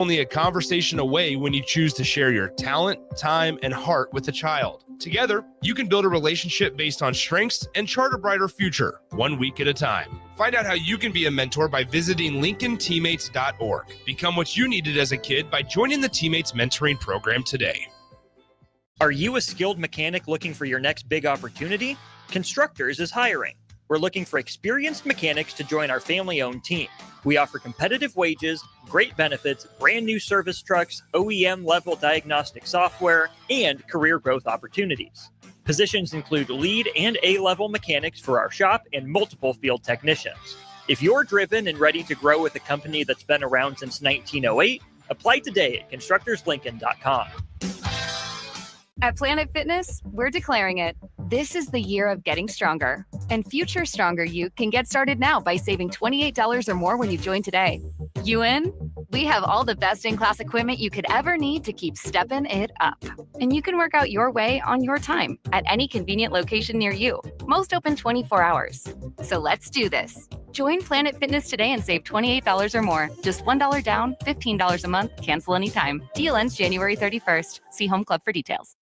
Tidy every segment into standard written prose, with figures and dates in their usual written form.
Only a conversation away when you choose to share your talent, time, and heart with a child. Together, you can build a relationship based on strengths and chart a brighter future, 1 week at a time. Find out how you can be a mentor by visiting LincolnTeammates.org. Become what you needed as a kid by joining the Teammates Mentoring Program today. Are you a skilled mechanic looking for your next big opportunity? Constructors is hiring. We're looking for experienced mechanics to join our family-owned team. We offer competitive wages, great benefits, brand new service trucks, OEM-level diagnostic software, and career growth opportunities. Positions include lead and A-level mechanics for our shop and multiple field technicians. If you're driven and ready to grow with a company that's been around since 1908, apply today at constructorslincoln.com. At Planet Fitness, we're declaring it. This is the year of getting stronger. And future stronger you can get started now by saving $28 or more when you join today. You in? We have all the best in-class equipment you could ever need to keep stepping it up. And you can work out your way on your time at any convenient location near you. Most open 24 hours. So let's do this. Join Planet Fitness today and save $28 or more. Just $1 down, $15 a month, cancel anytime. Deal ends January 31st. See Home Club for details.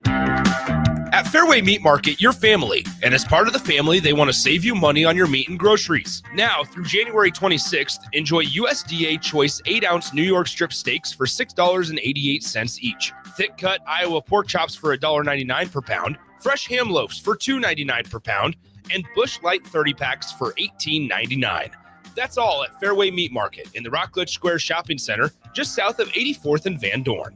At Fairway Meat Market, you're family. And as part of the family, they want to save you money on your meat and groceries. Now, through January 26th, enjoy USDA Choice 8-ounce New York strip steaks for $6.88 each. Thick-cut Iowa pork chops for $1.99 per pound. Fresh ham loaves for $2.99 per pound. And Busch Light 30-packs for $18.99. That's all at Fairway Meat Market in the Rockledge Square Shopping Center, just south of 84th and Van Dorn.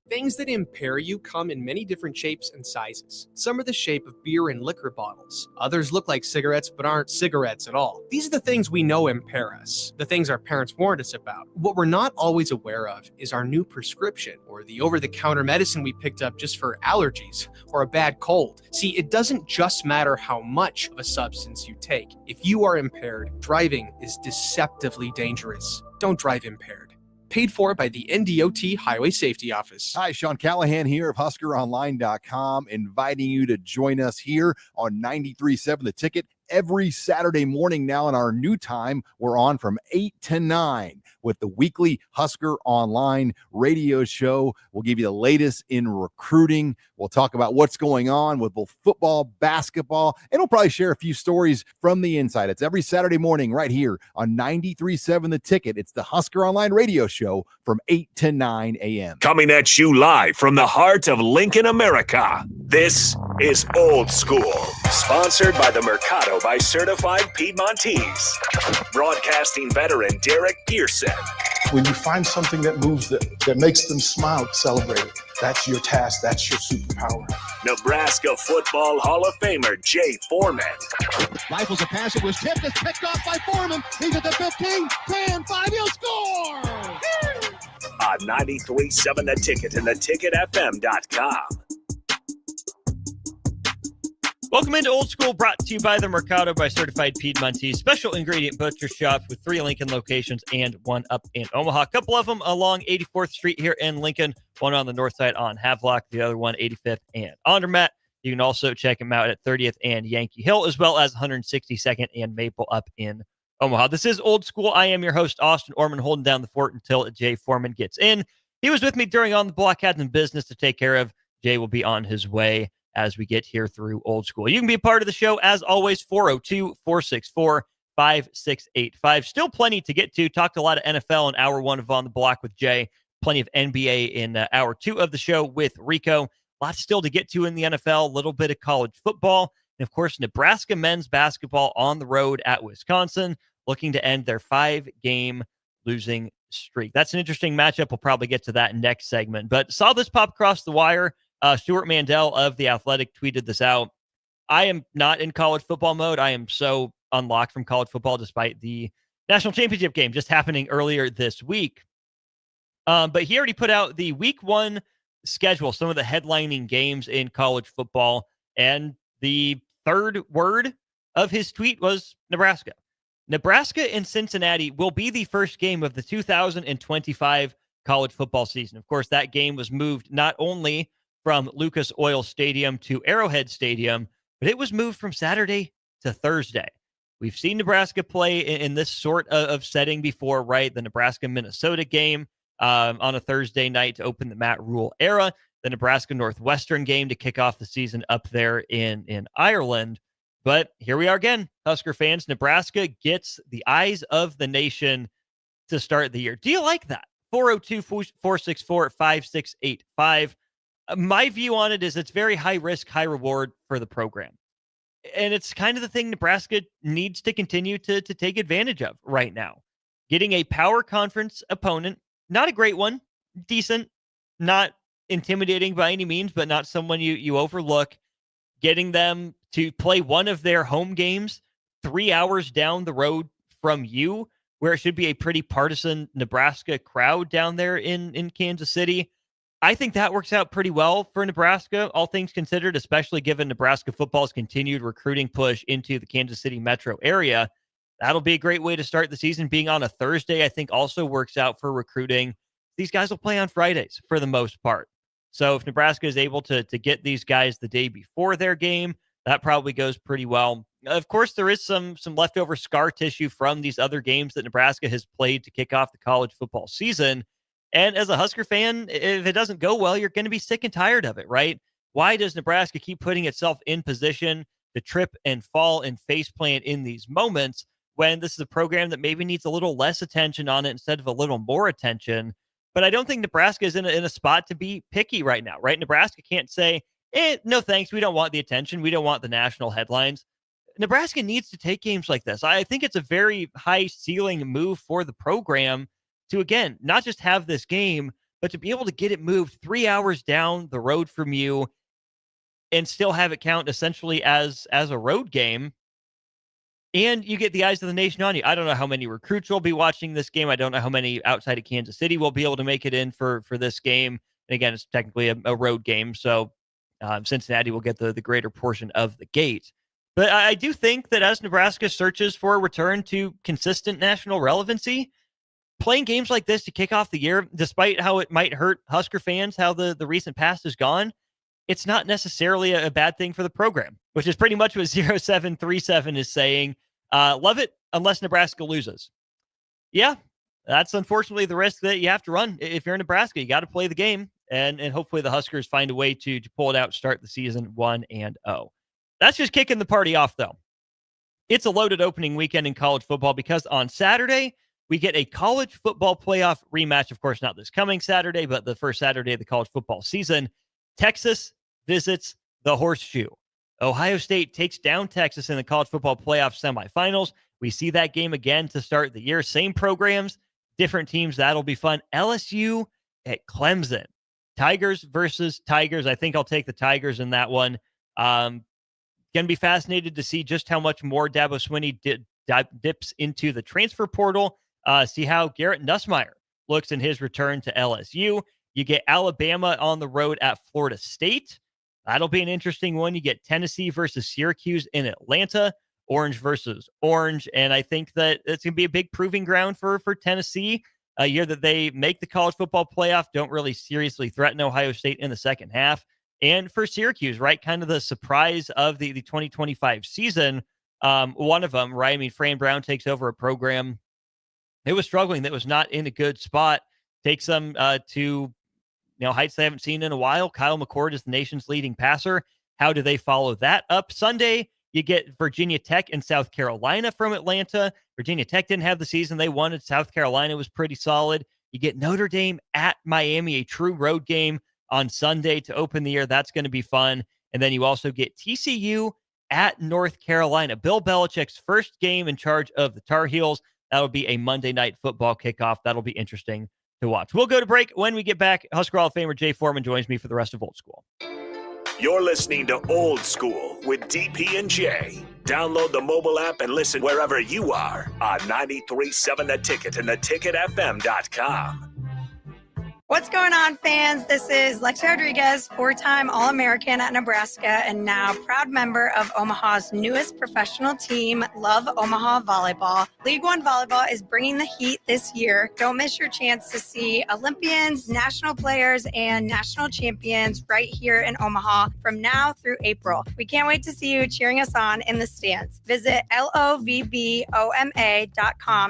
Things that impair you come in many different shapes and sizes. Some are the shape of beer and liquor bottles. Others look like cigarettes but aren't cigarettes at all. These are the things we know impair us, the things our parents warned us about. What we're not always aware of is our new prescription, or the over-the-counter medicine we picked up just for allergies or a bad cold. See, it doesn't just matter how much of a substance you take. If you are impaired, driving is deceptively dangerous. Don't drive impaired. Paid for by the NDOT Highway Safety Office. Hi, Sean Callahan here of HuskerOnline.com, inviting you to join us here on 93.7 The Ticket every Saturday morning now in our new time. We're on from 8 to 9 with the weekly Husker Online radio show. We'll give you the latest in recruiting. We'll talk about what's going on with both football, basketball, and we'll probably share a few stories from the inside. It's every Saturday morning right here on 93.7 The Ticket. It's the Husker Online radio show from 8 to 9 a.m. Coming at you live from the heart of Lincoln, America. This is Old School, sponsored by the Mercado by Certified Piedmontese. Broadcasting veteran Derek Pearson. When you find something that moves them, that makes them smile, celebrate it. That's your task. That's your superpower. Nebraska Football Hall of Famer Jay Foreman. Rifles a pass. It was tipped. It's picked off by Foreman. He's at the 15, 10, 5. He'll score! On 93.7 The Ticket and theticketfm.com. Welcome into Old School, brought to you by the Mercado by Certified Piedmontese, special ingredient butcher shop with 3 Lincoln locations and 1 up in Omaha. A couple of them along 84th Street here in Lincoln, one on the north side on Havelock, the other one 85th and Andermatt. You can also check them out at 30th and Yankee Hill, as well as 162nd and Maple up in Omaha. This is Old School. I am your host, Austin Oerman, holding down the fort until Jay Foreman gets in. He was with me during On the Block, had some business to take care of. Jay will be on his way as we get here through Old School. You can be a part of the show, as always, 402-464-5685. Still plenty to get to. Talked a lot of NFL in hour 1 of On the Block with Jay. Plenty of NBA in hour 2 of the show with Rico. Lots still to get to in the NFL. A little bit of college football. And, of course, Nebraska men's basketball on the road at Wisconsin, looking to end their 5-game losing streak. That's an interesting matchup. We'll probably get to that next segment. But saw this pop across the wire. Stuart Mandel of The Athletic tweeted this out. I am not in college football mode. I am so unlocked from college football despite the national championship game just happening earlier this week. But he already put out the week 1 schedule, some of the headlining games in college football. And the third word of his tweet was Nebraska. Nebraska and Cincinnati will be the first game of the 2025 college football season. Of course, that game was moved not only from Lucas Oil Stadium to Arrowhead Stadium, but it was moved from Saturday to Thursday. We've seen Nebraska play in this sort of setting before, right? The Nebraska-Minnesota game on a Thursday night to open the Matt Rule era, the Nebraska-Northwestern game to kick off the season up there in Ireland. But here we are again, Husker fans. Nebraska gets the eyes of the nation to start the year. Do you like that? 402-464-5685. My view on it is it's very high risk, high reward for the program. And it's kind of the thing Nebraska needs to continue to take advantage of right now. Getting a power conference opponent, not a great one, decent, not intimidating by any means, but not someone you overlook. Getting them to play one of their home games 3 hours down the road from you, where it should be a pretty partisan Nebraska crowd down there in Kansas City. I think that works out pretty well for Nebraska, all things considered, especially given Nebraska football's continued recruiting push into the Kansas City metro area. That'll be a great way to start the season. Being on a Thursday, I think, also works out for recruiting. These guys will play on Fridays for the most part. So if Nebraska is able to get these guys the day before their game, that probably goes pretty well. Of course, there is some leftover scar tissue from these other games that Nebraska has played to kick off the college football season. And as a Husker fan, if it doesn't go well, you're going to be sick and tired of it, right? Why does Nebraska keep putting itself in position to trip and fall and faceplant in these moments when this is a program that maybe needs a little less attention on it instead of a little more attention? But I don't think Nebraska is in a spot to be picky right now, right? Nebraska can't say, no thanks, we don't want the attention. We don't want the national headlines. Nebraska needs to take games like this. I think it's a very high ceiling move for the program to, again, not just have this game, but to be able to get it moved 3 hours down the road from you and still have it count essentially as a road game. And you get the eyes of the nation on you. I don't know how many recruits will be watching this game. I don't know how many outside of Kansas City will be able to make it in for this game. And again, it's technically a road game, so Cincinnati will get the greater portion of the gate. But I do think that as Nebraska searches for a return to consistent national relevancy, playing games like this to kick off the year, despite how it might hurt Husker fans, how the recent past has gone, it's not necessarily a bad thing for the program, which is pretty much what 0737 is saying. Love it unless Nebraska loses. Yeah, that's unfortunately the risk that you have to run. If you're in Nebraska, you got to play the game, and hopefully the Huskers find a way to pull it out, start the season 1-0. That's just kicking the party off, though. It's a loaded opening weekend in college football because on Saturday, we get a college football playoff rematch. Of course, not this coming Saturday, but the first Saturday of the college football season. Texas visits the Horseshoe. Ohio State takes down Texas in the college football playoff semifinals. We see that game again to start the year. Same programs, different teams. That'll be fun. LSU at Clemson. Tigers versus Tigers. I think I'll take the Tigers in that one. Going to be fascinated to see just how much more Dabo Swinney dips into the transfer portal. See how Garrett Nussmeier looks in his return to LSU. You get Alabama on the road at Florida State. That'll be an interesting one. You get Tennessee versus Syracuse in Atlanta, Orange versus Orange. And I think that it's going to be a big proving ground for Tennessee, a year that they make the college football playoff, don't really seriously threaten Ohio State in the second half. And for Syracuse, right, kind of the surprise of the 2025 season, one of them, right? I mean, Fran Brown takes over a program that was struggling, that was not in a good spot, takes them to heights they haven't seen in a while. Kyle McCord is the nation's leading passer. How do they follow that up? Sunday, you get Virginia Tech and South Carolina from Atlanta. Virginia Tech didn't have the season they wanted. South Carolina was pretty solid. You get Notre Dame at Miami, a true road game on Sunday to open the year. That's going to be fun. And then you also get TCU at North Carolina. Bill Belichick's first game in charge of the Tar Heels. That'll be a Monday night football kickoff. That'll be interesting to watch. We'll go to break. When we get back, Husker Hall of Famer Jay Foreman joins me for the rest of Old School. You're listening to Old School with DP and J. Download the mobile app and listen wherever you are on 93.7 The Ticket and theticketfm.com. What's going on, fans? This is Lexi Rodriguez, four-time All-American at Nebraska and now proud member of Omaha's newest professional team, Love Omaha Volleyball. League One Volleyball is bringing the heat this year. Don't miss your chance to see Olympians, national players, and national champions right here in Omaha from now through April. We can't wait to see you cheering us on in the stands. Visit lovboma.com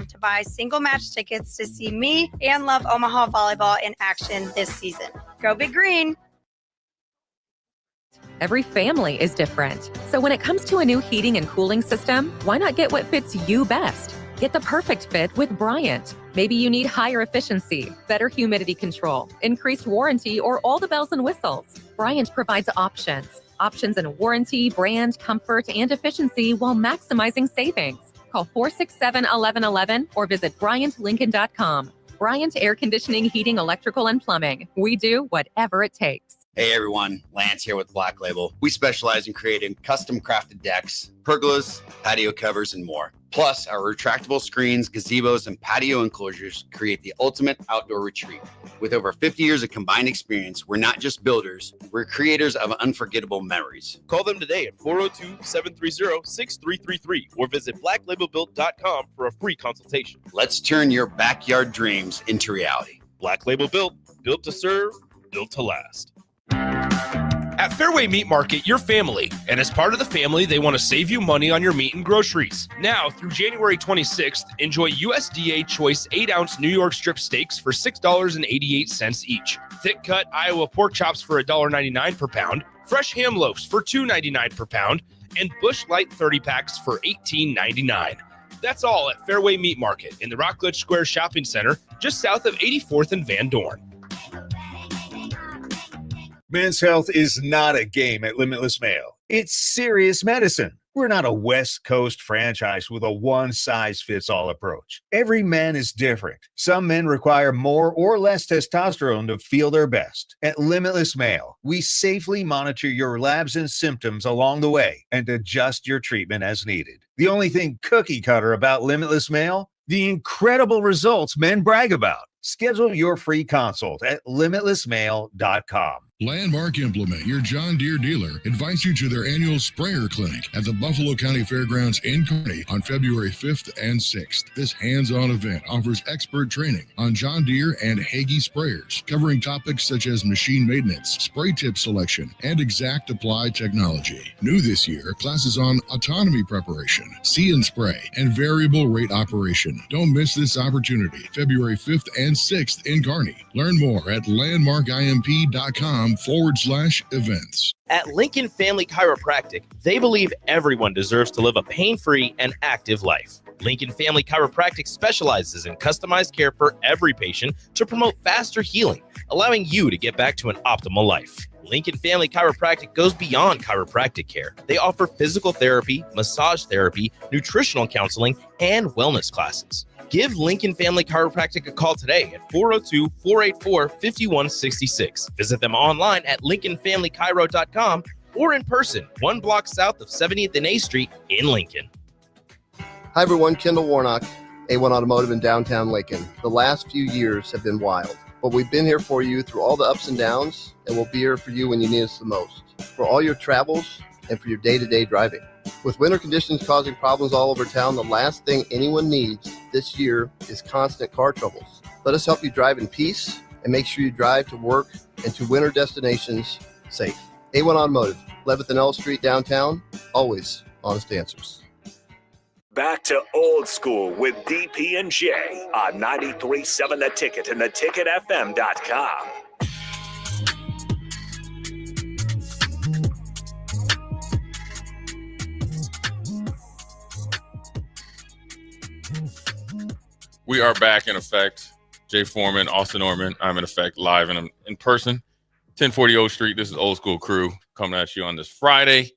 to buy single match tickets to see me and Love Omaha Volleyball in action this season. Go Big Green! Every family is different. So when it comes to a new heating and cooling system, why not get what fits you best? Get the perfect fit with Bryant. Maybe you need higher efficiency, better humidity control, increased warranty, or all the bells and whistles. Bryant provides options in warranty, brand, comfort, and efficiency while maximizing savings. Call 467-1111 or visit BryantLincoln.com. Bryant Air Conditioning, Heating, Electrical, and Plumbing. We do whatever it takes. Hey everyone, Lance here with Black Label. We specialize in creating custom crafted decks, pergolas, patio covers, and more. Plus, our retractable screens, gazebos, and patio enclosures create the ultimate outdoor retreat. With over 50 years of combined experience, we're not just builders, we're creators of unforgettable memories. Call them today at 402-730-6333 or visit blacklabelbuilt.com for a free consultation. Let's turn your backyard dreams into reality. Black Label Built, built to serve, built to last. At Fairway Meat Market, your family, and as part of the family, they want to save you money on your meat and groceries. Now, through January 26th, enjoy USDA Choice 8-ounce New York strip steaks for $6.88 each, thick-cut Iowa pork chops for $1.99 per pound, fresh ham loaves for $2.99 per pound, and Busch Light 30-packs for $18.99. That's all at Fairway Meat Market in the Rockledge Square Shopping Center, just south of 84th and Van Dorn. Men's health is not a game at Limitless Male. It's serious medicine. We're not a West Coast franchise with a one-size-fits-all approach. Every man is different. Some men require more or less testosterone to feel their best. At Limitless Male, we safely monitor your labs and symptoms along the way and adjust your treatment as needed. The only thing cookie-cutter about Limitless Male? The incredible results men brag about. Schedule your free consult at limitlessmale.com. Landmark Implement, your John Deere dealer, invites you to their annual sprayer clinic at the Buffalo County Fairgrounds in Kearney on February 5th and 6th. This hands-on event offers expert training on John Deere and Hagee sprayers, covering topics such as machine maintenance, spray tip selection, and exact apply technology. New this year, classes on autonomy preparation, see and spray, and variable rate operation. Don't miss this opportunity, February 5th and 6th in Kearney. Learn more at landmarkimp.com/events. At Lincoln Family Chiropractic, they believe everyone deserves to live a pain-free and active life. Lincoln Family Chiropractic specializes in customized care for every patient to promote faster healing, allowing you to get back to an optimal life. Lincoln Family Chiropractic goes beyond chiropractic care. They offer physical therapy, massage therapy, nutritional counseling, and wellness classes. Give Lincoln Family Chiropractic a call today at 402-484-5166. Visit them online at lincolnfamilychiro.com or in person, 1 block south of 70th and A Street in Lincoln. Hi everyone, Kendall Warnock, A1 Automotive in downtown Lincoln. The last few years have been wild, but we've been here for you through all the ups and downs, and we'll be here for you when you need us the most, for all your travels and for your day-to-day driving. With winter conditions causing problems all over town, the last thing anyone needs this year is constant car troubles. Let us help you drive in peace and make sure you drive to work and to winter destinations safe. A1 Automotive, 11th and L Street downtown, always honest answers. Back to old school with DP and J on 93.7 The Ticket and theticketfm.com. We are back in effect. Jay Foreman, Austin Oerman. I'm in effect live and I'm in person. 1040 O Street. This is Old School Crew coming at you on this Friday.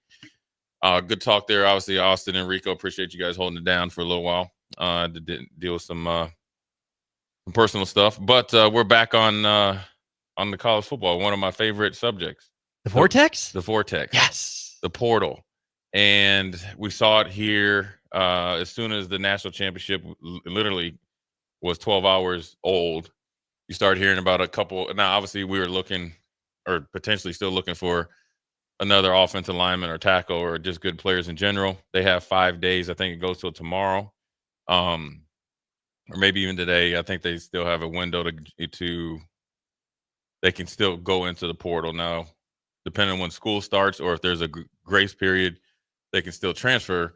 Good talk there. Obviously, Austin and Rico. Appreciate you guys holding it down for a little while to deal with some personal stuff. But we're back on the college football. One of my favorite subjects. The Vortex? The Vortex. Yes. The portal. And we saw it here as soon as the national championship literally was 12 hours old. You start hearing about a couple. Now, obviously, we were looking or potentially still looking for another offensive lineman or tackle or just good players in general. They have 5 days. I think it goes till tomorrow, or maybe even today. I think they still have a window to they can still go into the portal now, depending on when school starts or if there's a grace period, they can still transfer.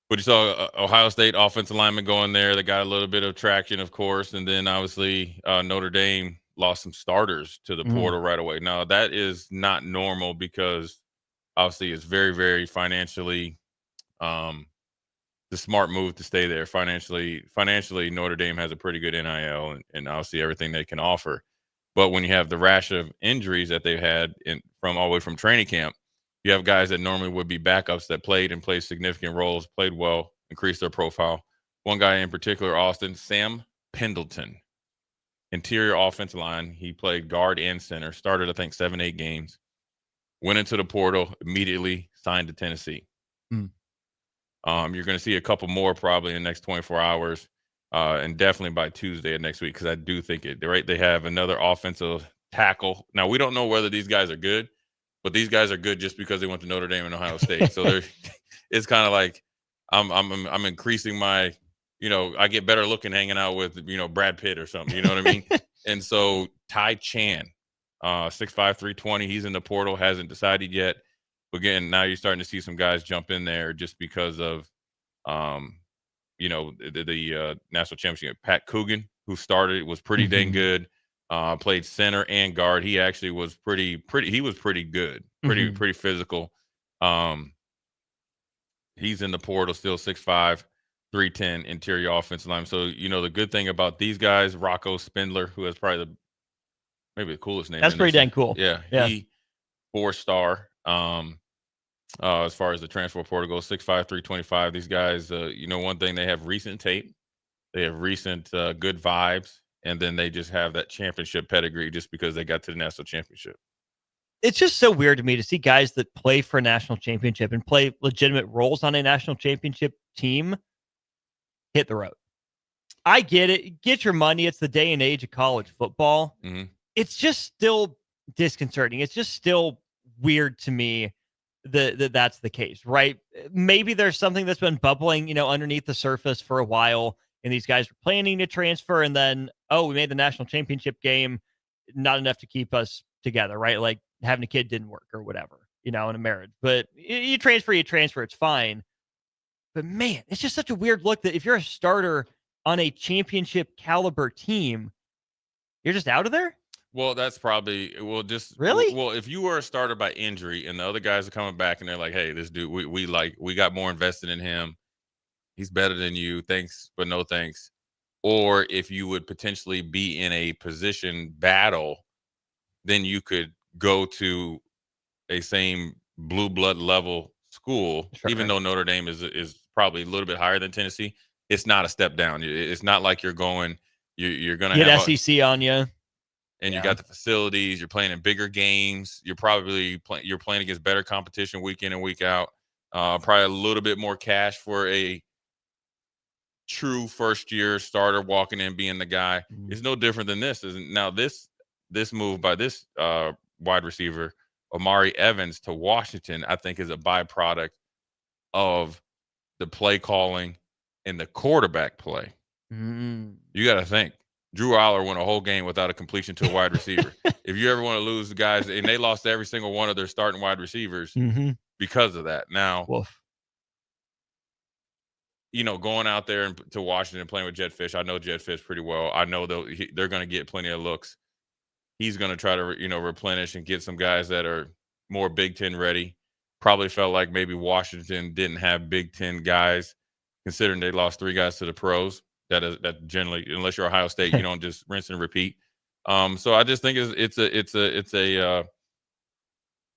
But you saw Ohio State offensive lineman going there. They got a little bit of traction, of course, and then obviously Notre Dame lost some starters to the portal right away. Now, that is not normal because obviously it's very, very financially the smart move to stay there. Financially, Notre Dame has a pretty good NIL and obviously everything they can offer. But when you have the rash of injuries that they've had from all the way from training camp, you have guys that normally would be backups that played significant roles, played well, increased their profile. One guy in particular, Austin, Sam Pendleton, interior offensive line. He played guard and center, started, I think, 7-8 games, went into the portal, immediately signed to Tennessee. You're going to see a couple more probably in the next 24 hours. And definitely by Tuesday of next week, because I do think they have another offensive tackle. Now, we don't know whether these guys are good, but these guys are good just because they went to Notre Dame and Ohio State. So it's kind of like I'm increasing my, I get better looking hanging out with, Brad Pitt or something. You know what I mean? And so Ty Chan, 6'5", 320, he's in the portal, hasn't decided yet. But again, now you're starting to see some guys jump in there just because of the national championship. Pat Coogan, who started, was pretty dang good. Played center and guard. He actually was pretty. He was pretty good, pretty physical. He's in the portal still, 6'5", 310, interior offensive line. So the good thing about these guys, Rocco Spindler, who has probably maybe the coolest name. That's pretty dang cool. Yeah, he 4-star. As far as the transfer portal goes, 6'5", 325. These guys, one thing, they have recent tape, they have recent good vibes, and then they just have that championship pedigree just because they got to the national championship. It's just so weird to me to see guys that play for a national championship and play legitimate roles on a national championship team hit the road. I get it. Get your money. It's the day and age of college football. It's just still disconcerting. It's just still weird to me that's the case, right? Maybe there's something that's been bubbling, underneath the surface for a while, and these guys are planning to transfer, and then, we made the national championship game, not enough to keep us together, right? Like having a kid didn't work or whatever, in a marriage. But you transfer, it's fine. But man, it's just such a weird look that if you're a starter on a championship caliber team, you're just out of there? Well, that's probably really. Well, if you were a starter by injury and the other guys are coming back and they're like, "Hey, this dude, we got more invested in him. He's better than you. Thanks, but no thanks." Or if you would potentially be in a position battle, then you could go to a same blue blood level school, even though Notre Dame is probably a little bit higher than Tennessee. It's not a step down. It's not like you're going to have SEC on you. And you got the facilities. You're playing in bigger games. You're probably you're playing against better competition week in and week out. Probably a little bit more cash for a true first-year starter walking in, being the guy. It's no different than this. Now this move by this wide receiver, Amari Evans, to Washington, I think is a byproduct of the play calling and the quarterback play. You got to think. Drew Aller won a whole game without a completion to a wide receiver. If you ever want to lose the guys, and they lost every single one of their starting wide receivers because of that. Now, going out there to Washington and playing with Jedd Fisch, I know Jedd Fisch pretty well. I know they're going to get plenty of looks. He's going to try to, replenish and get some guys that are more Big Ten ready. Probably felt like maybe Washington didn't have Big Ten guys, considering they lost 3 guys to the pros. That generally, unless you're Ohio State, you don't just rinse and repeat. So I just think it's a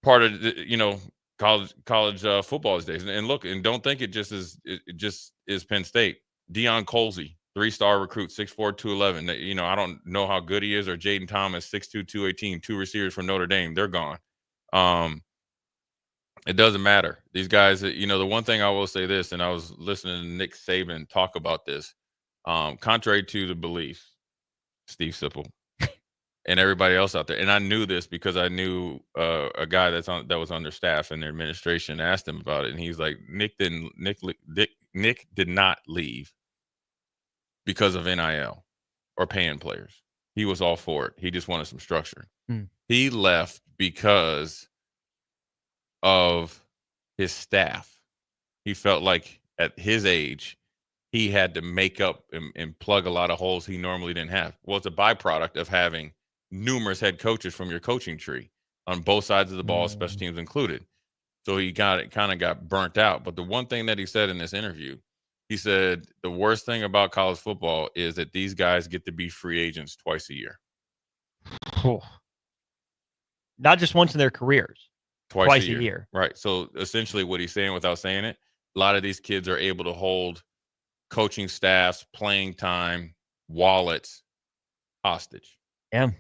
part of college football these days. And look, and don't think it just is Penn State. Deion Colsey, 3-star recruit, 6'4", 211. I don't know how good he is, or Jaden Thomas, 6'2", 218, 2 receivers from Notre Dame. They're gone. It doesn't matter. These guys, the one thing I will say this, and I was listening to Nick Saban talk about this. Contrary to the belief, Steve Sipple, and everybody else out there. And I knew this because I knew a guy that was on their staff and their administration. Asked him about it, and he's like, Nick did not leave because of NIL or paying players. He was all for it. He just wanted some structure. He left because of his staff. He felt like at his age, he had to make up and plug a lot of holes he normally didn't have. Well, it's a byproduct of having numerous head coaches from your coaching tree on both sides of the ball, special teams included. So he kind of got burnt out. But the one thing that he said in this interview, he said the worst thing about college football is that these guys get to be free agents twice a year. Not just once in their careers. Twice a year. Right. So essentially what he's saying without saying it, a lot of these kids are able to hold coaching staffs, playing time, wallets hostage. Yeah.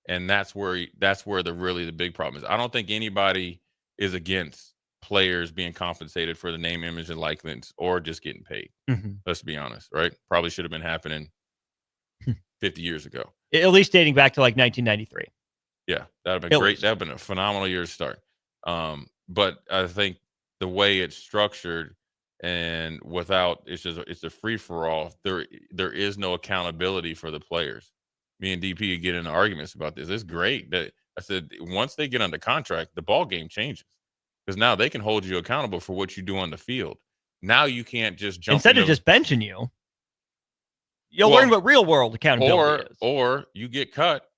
And that's where the big problem is. I don't think anybody is against players being compensated for the name, image, and likeness or just getting paid. Let's be honest, right? Probably should have been happening 50 years ago. At least dating back to like 1993. Yeah, that would have been great. That would have been a phenomenal year to start. But I think the way it's structured and without it's a free for all. There is no accountability for the players. Me and DP get into arguments about this. It's great that I said once they get under contract, the ball game changes because now they can hold you accountable for what you do on the field. Now you can't just jump instead of just benching you. You'll learn what real world accountability is. Or you get cut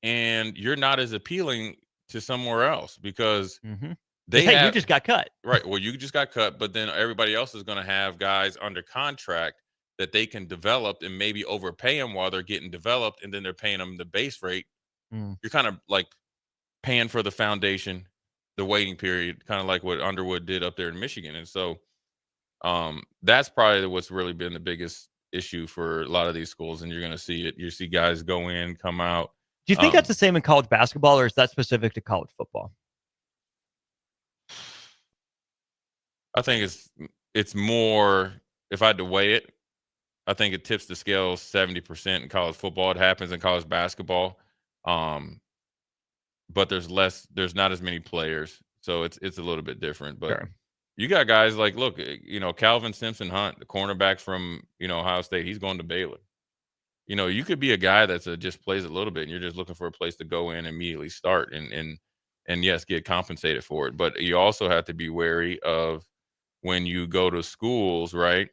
and you're not as appealing to somewhere else because you just got cut. Right. Well, you just got cut, but then everybody else is going to have guys under contract that they can develop and maybe overpay them while they're getting developed, and then they're paying them the base rate. You're kind of like paying for the foundation, the waiting period, kind of like what Underwood did up there in Michigan. And so that's probably what's really been the biggest issue for a lot of these schools, and you're going to see it. You see guys go in, come out. Do you think that's the same in college basketball, or is that specific to college football? I think it's more, if I had to weigh it, I think it tips the scale 70% in college football. It happens in college basketball. But there's not as many players. So it's a little bit different. But you got guys like, look, Calvin Simpson-Hunt, the cornerback from, Ohio State, he's going to Baylor. You could be a guy that's just plays a little bit and you're just looking for a place to go in and immediately start and yes, get compensated for it. But you also have to be wary of when you go to schools, right?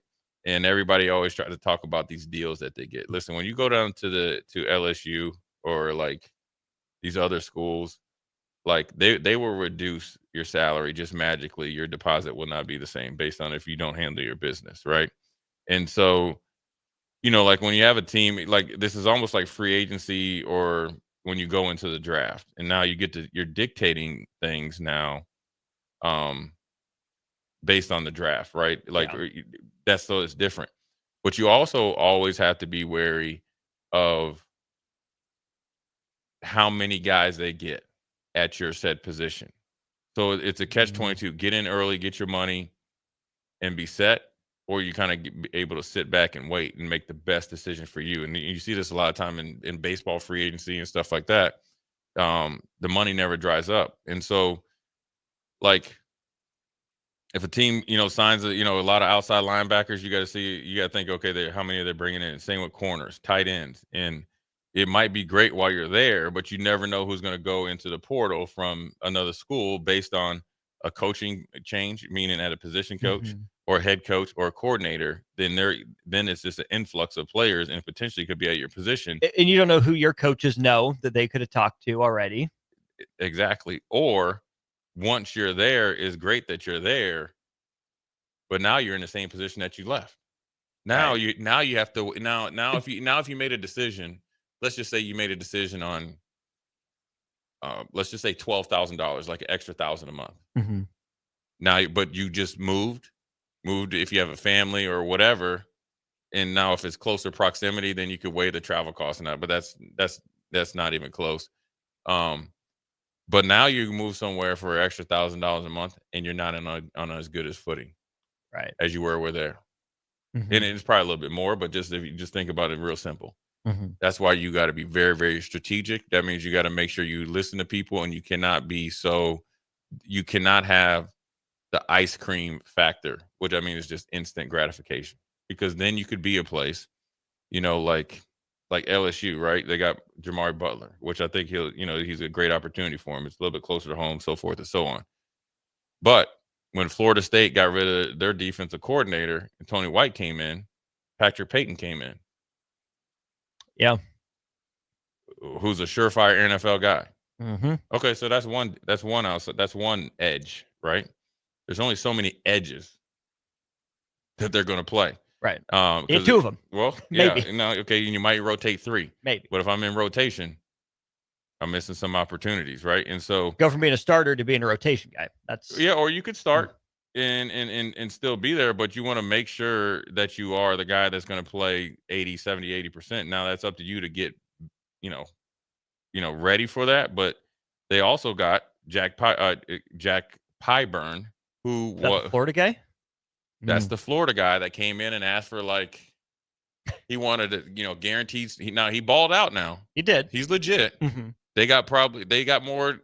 And everybody always try to talk about these deals that they get. Listen, when you go down to LSU or like these other schools, like they will reduce your salary just magically. Your deposit will not be the same based on if you don't handle your business, right? And so, like when you have a team, like this is almost like free agency or when you go into the draft and now you're dictating things now based on the draft, right? Like so it's different. But you also always have to be wary of how many guys they get at your set position. So it's a catch-22. Get in early, get your money, and be set, or you kind of be able to sit back and wait and make the best decision for you. And you see this a lot of time in baseball free agency and stuff like that. The money never dries up. And so, like, if a team, signs a lot of outside linebackers, you got to think, okay, how many are they bringing in? Same with corners, tight ends. And it might be great while you're there, but you never know who's going to go into the portal from another school based on a coaching change, meaning at a position coach or a head coach or a coordinator. Then it's just an influx of players and potentially could be at your position. And you don't know who your coaches know that they could have talked to already. Exactly. Or once you're there, it's great that you're there, but now you're in the same position that you left. Now you have to if you made a decision, let's just say you made a decision on let's just say $12,000, like an extra $1,000 a month. Now, but you just moved if you have a family or whatever, and now if it's closer proximity, then you could weigh the travel costs and that. But that's not even close. But now you move somewhere for an extra $1,000 a month, and you're not on as good as footing, right, as you were there. And it's probably a little bit more, but if you just think about it, real simple. That's why you got to be very, very strategic. That means you got to make sure you listen to people, and you cannot have the ice cream factor, which I mean is just instant gratification, because then you could be a place, like LSU, right? They got Jamari Butler, which I think he's a great opportunity for him. It's a little bit closer to home, so forth and so on. But when Florida State got rid of their defensive coordinator and Tony White came in, Patrick Payton came in. Yeah. Who's a surefire NFL guy. Mm-hmm. Okay, so that's one outside. That's one edge, right? There's only so many edges that they're going to play. Right. Two of them. Well, maybe. Yeah. Okay, you might rotate 3. Maybe. But if I'm in rotation, I'm missing some opportunities, right? And so go from being a starter to being a rotation guy. Or you could start and still be there, but you want to make sure that you are the guy that's going to play 80, 70, 80%. Now that's up to you to get, ready for that. But they also got Jack Pyburn, who was the Florida guy. That's the Florida guy that came in and asked for he wanted to, guaranteed. He balled out now. He did. He's legit. Mm-hmm. They got more,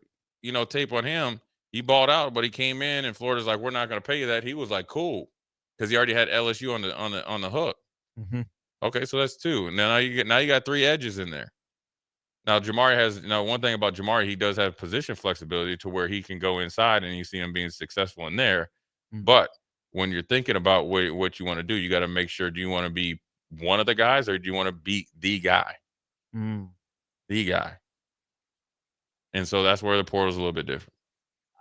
tape on him. He balled out, but he came in and Florida's like, we're not going to pay you that. He was like, cool, because he already had LSU on the hook. Mm-hmm. Okay, so that's 2. Now you got 3 edges in there. Now Jamari has one thing about Jamari, he does have position flexibility to where he can go inside, and you see him being successful in there. Mm-hmm. But when you're thinking about what you want to do, you got to make sure: do you want to be one of the guys, or do you want to be the guy? The guy. And so that's where the portal's a little bit different.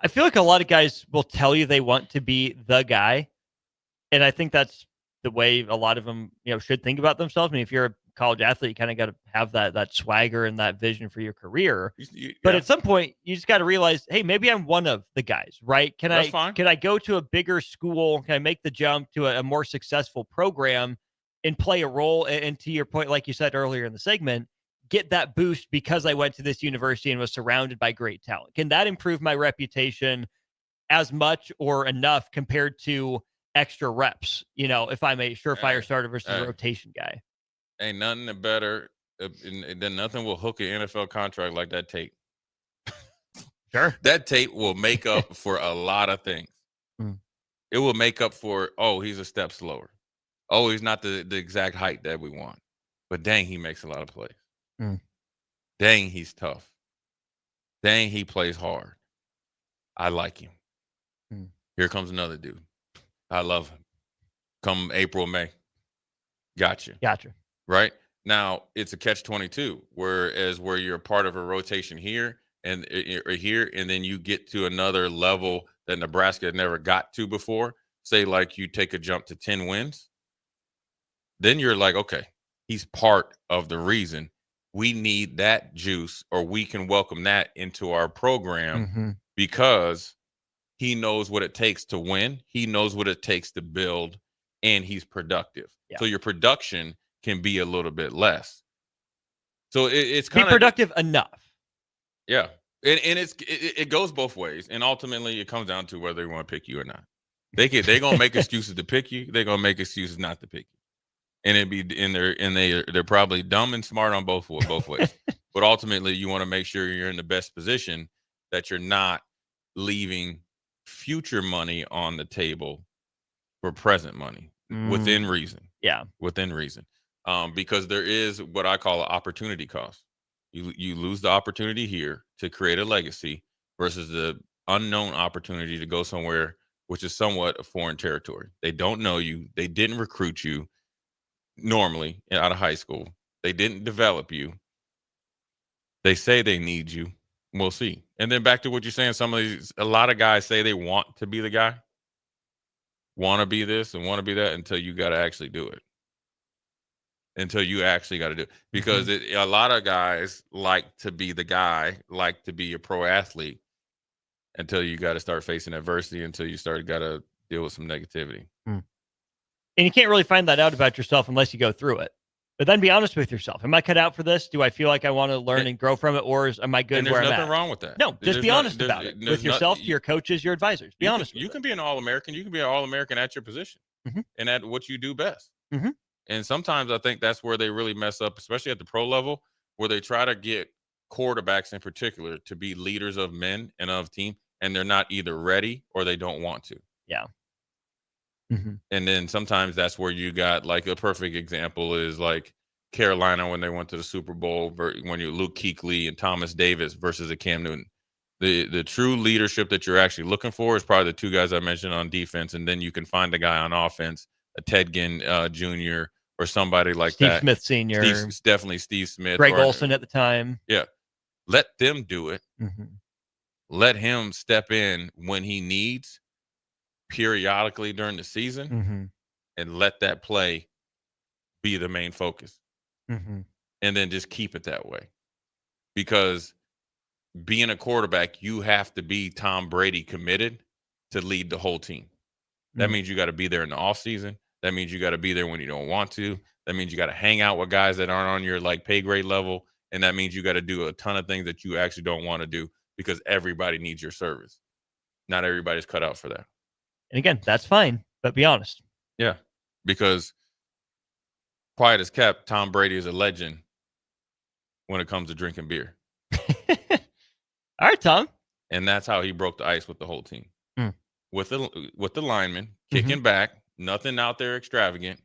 I feel like a lot of guys will tell you they want to be the guy, and I think that's the way a lot of them, should think about themselves. I mean, if you're a college athlete, you kind of got to have that swagger and that vision for your career. But at some point, you just got to realize, hey, maybe I'm one of the guys, right? Can I go to a bigger school? Can I make the jump to a more successful program and play a role? And to your point, like you said earlier in the segment, get that boost because I went to this university and was surrounded by great talent. Can that improve my reputation as much or enough compared to extra reps? If I'm a surefire starter versus a rotation guy. Ain't nothing better. Then nothing will hook an NFL contract like that tape. Sure. That tape will make up for a lot of things. It will make up for, he's a step slower. He's not the exact height that we want. But dang, he makes a lot of plays. Dang, he's tough. Dang, he plays hard. I like him. Here comes another dude. I love him. Come April, May. Gotcha. Right? Now, it's a catch-22, whereas where you're a part of a rotation here and then you get to another level that Nebraska had never got to before, say like you take a jump to 10 wins, then you're like, okay, he's part of the reason we need that juice, or we can welcome that into our program because he knows what it takes to win. He knows what it takes to build, and he's productive. Yeah. So your production can be a little bit less. So it's kind of productive enough. Yeah. And it goes both ways. And ultimately it comes down to whether they want to pick you or not. They're going to make excuses to pick you. They're going to make excuses not to pick you. And they're probably dumb and smart on both ways. But ultimately, you want to make sure you're in the best position, that you're not leaving future money on the table for present money within reason. Yeah, within reason. Because there is what I call an opportunity cost. You lose the opportunity here to create a legacy versus the unknown opportunity to go somewhere which is somewhat a foreign territory. They don't know you. They didn't recruit you. Normally out of high school, they didn't develop you. They say they need you. We'll see. And then back to what you're saying, a lot of guys say they want to be the guy, want to be this and want to be that, until you got to actually do it. Because a lot of guys like to be the guy, like to be a pro athlete, until you got to start facing adversity, until you got to deal with some negativity. And you can't really find that out about yourself unless you go through it. But then be honest with yourself. Am I cut out for this? Do I feel like I want to learn and grow from it? Or am I good where I'm at? There's nothing wrong with that. No, just be honest about it with yourself, to your coaches, your advisors. Be honest. You can be an All-American. You can be an All-American at your position and at what you do best. And sometimes I think that's where they really mess up, especially at the pro level, where they try to get quarterbacks in particular to be leaders of men and of team, and they're not either ready or they don't want to. Yeah. And then sometimes that's where you got, like, a perfect example is like Carolina when they went to the Super Bowl, when you Luke Kuechly and Thomas Davis versus a Cam Newton. The true leadership that you're actually looking for is probably the two guys I mentioned on defense, and then you can find a guy on offense, a Ted Ginn Jr. or somebody like Steve that. Smith Sr. Definitely Steve Smith. Greg Olsen at the time. Yeah. Let them do it. Let him step in when he needs periodically during the season and let that play be the main focus. And then just keep it that way. Because being a quarterback, you have to be Tom Brady committed to lead the whole team. That means you got to be there in the offseason. That means you got to be there when you don't want to. That means you got to hang out with guys that aren't on your like pay grade level. And that means you got to do a ton of things that you actually don't want to do because everybody needs your service. Not everybody's cut out for that. And again, that's fine, but be honest. Yeah, because quiet as kept, Tom Brady is a legend when it comes to drinking beer. All right, Tom. And that's how he broke the ice with the whole team. With the linemen kicking back, nothing out there extravagant.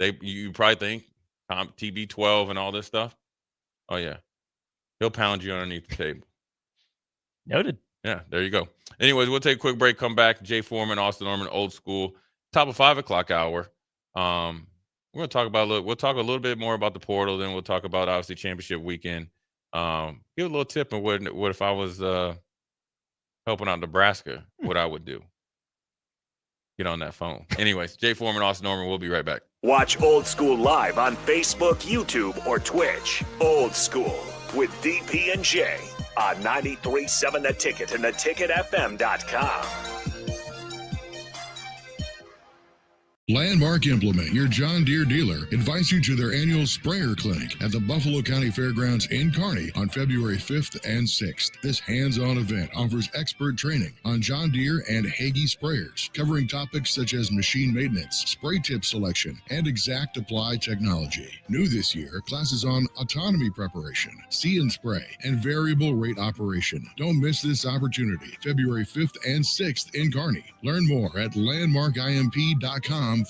You probably think Tom TB12 and all this stuff. Oh yeah, he'll pound you underneath the table. Noted. Yeah, there you go. Anyways, we'll take a quick break. Come back. Jay Foreman, Austin Oerman, Old School, top of 5 o'clock hour. We're gonna talk about we'll talk a little bit more about the portal. Then we'll talk about obviously championship weekend. Give a little tip on what if I was helping out Nebraska, what I would do. Get on that phone. Anyways, Jay Foreman, Austin Oerman. We'll be right back. Watch Old School live on Facebook, YouTube, or Twitch. Old School with DP and J on 93.7 The Ticket and theticketfm.com. Landmark Implement, your John Deere dealer, invites you to their annual sprayer clinic at the Buffalo County Fairgrounds in Kearney on February 5th and 6th. This hands-on event offers expert training on John Deere and Hagie sprayers, covering topics such as machine maintenance, spray tip selection, and exact apply technology. New this year, classes on autonomy preparation, see and spray, and variable rate operation. Don't miss this opportunity, February 5th and 6th in Kearney. Learn more at landmarkimp.com/events.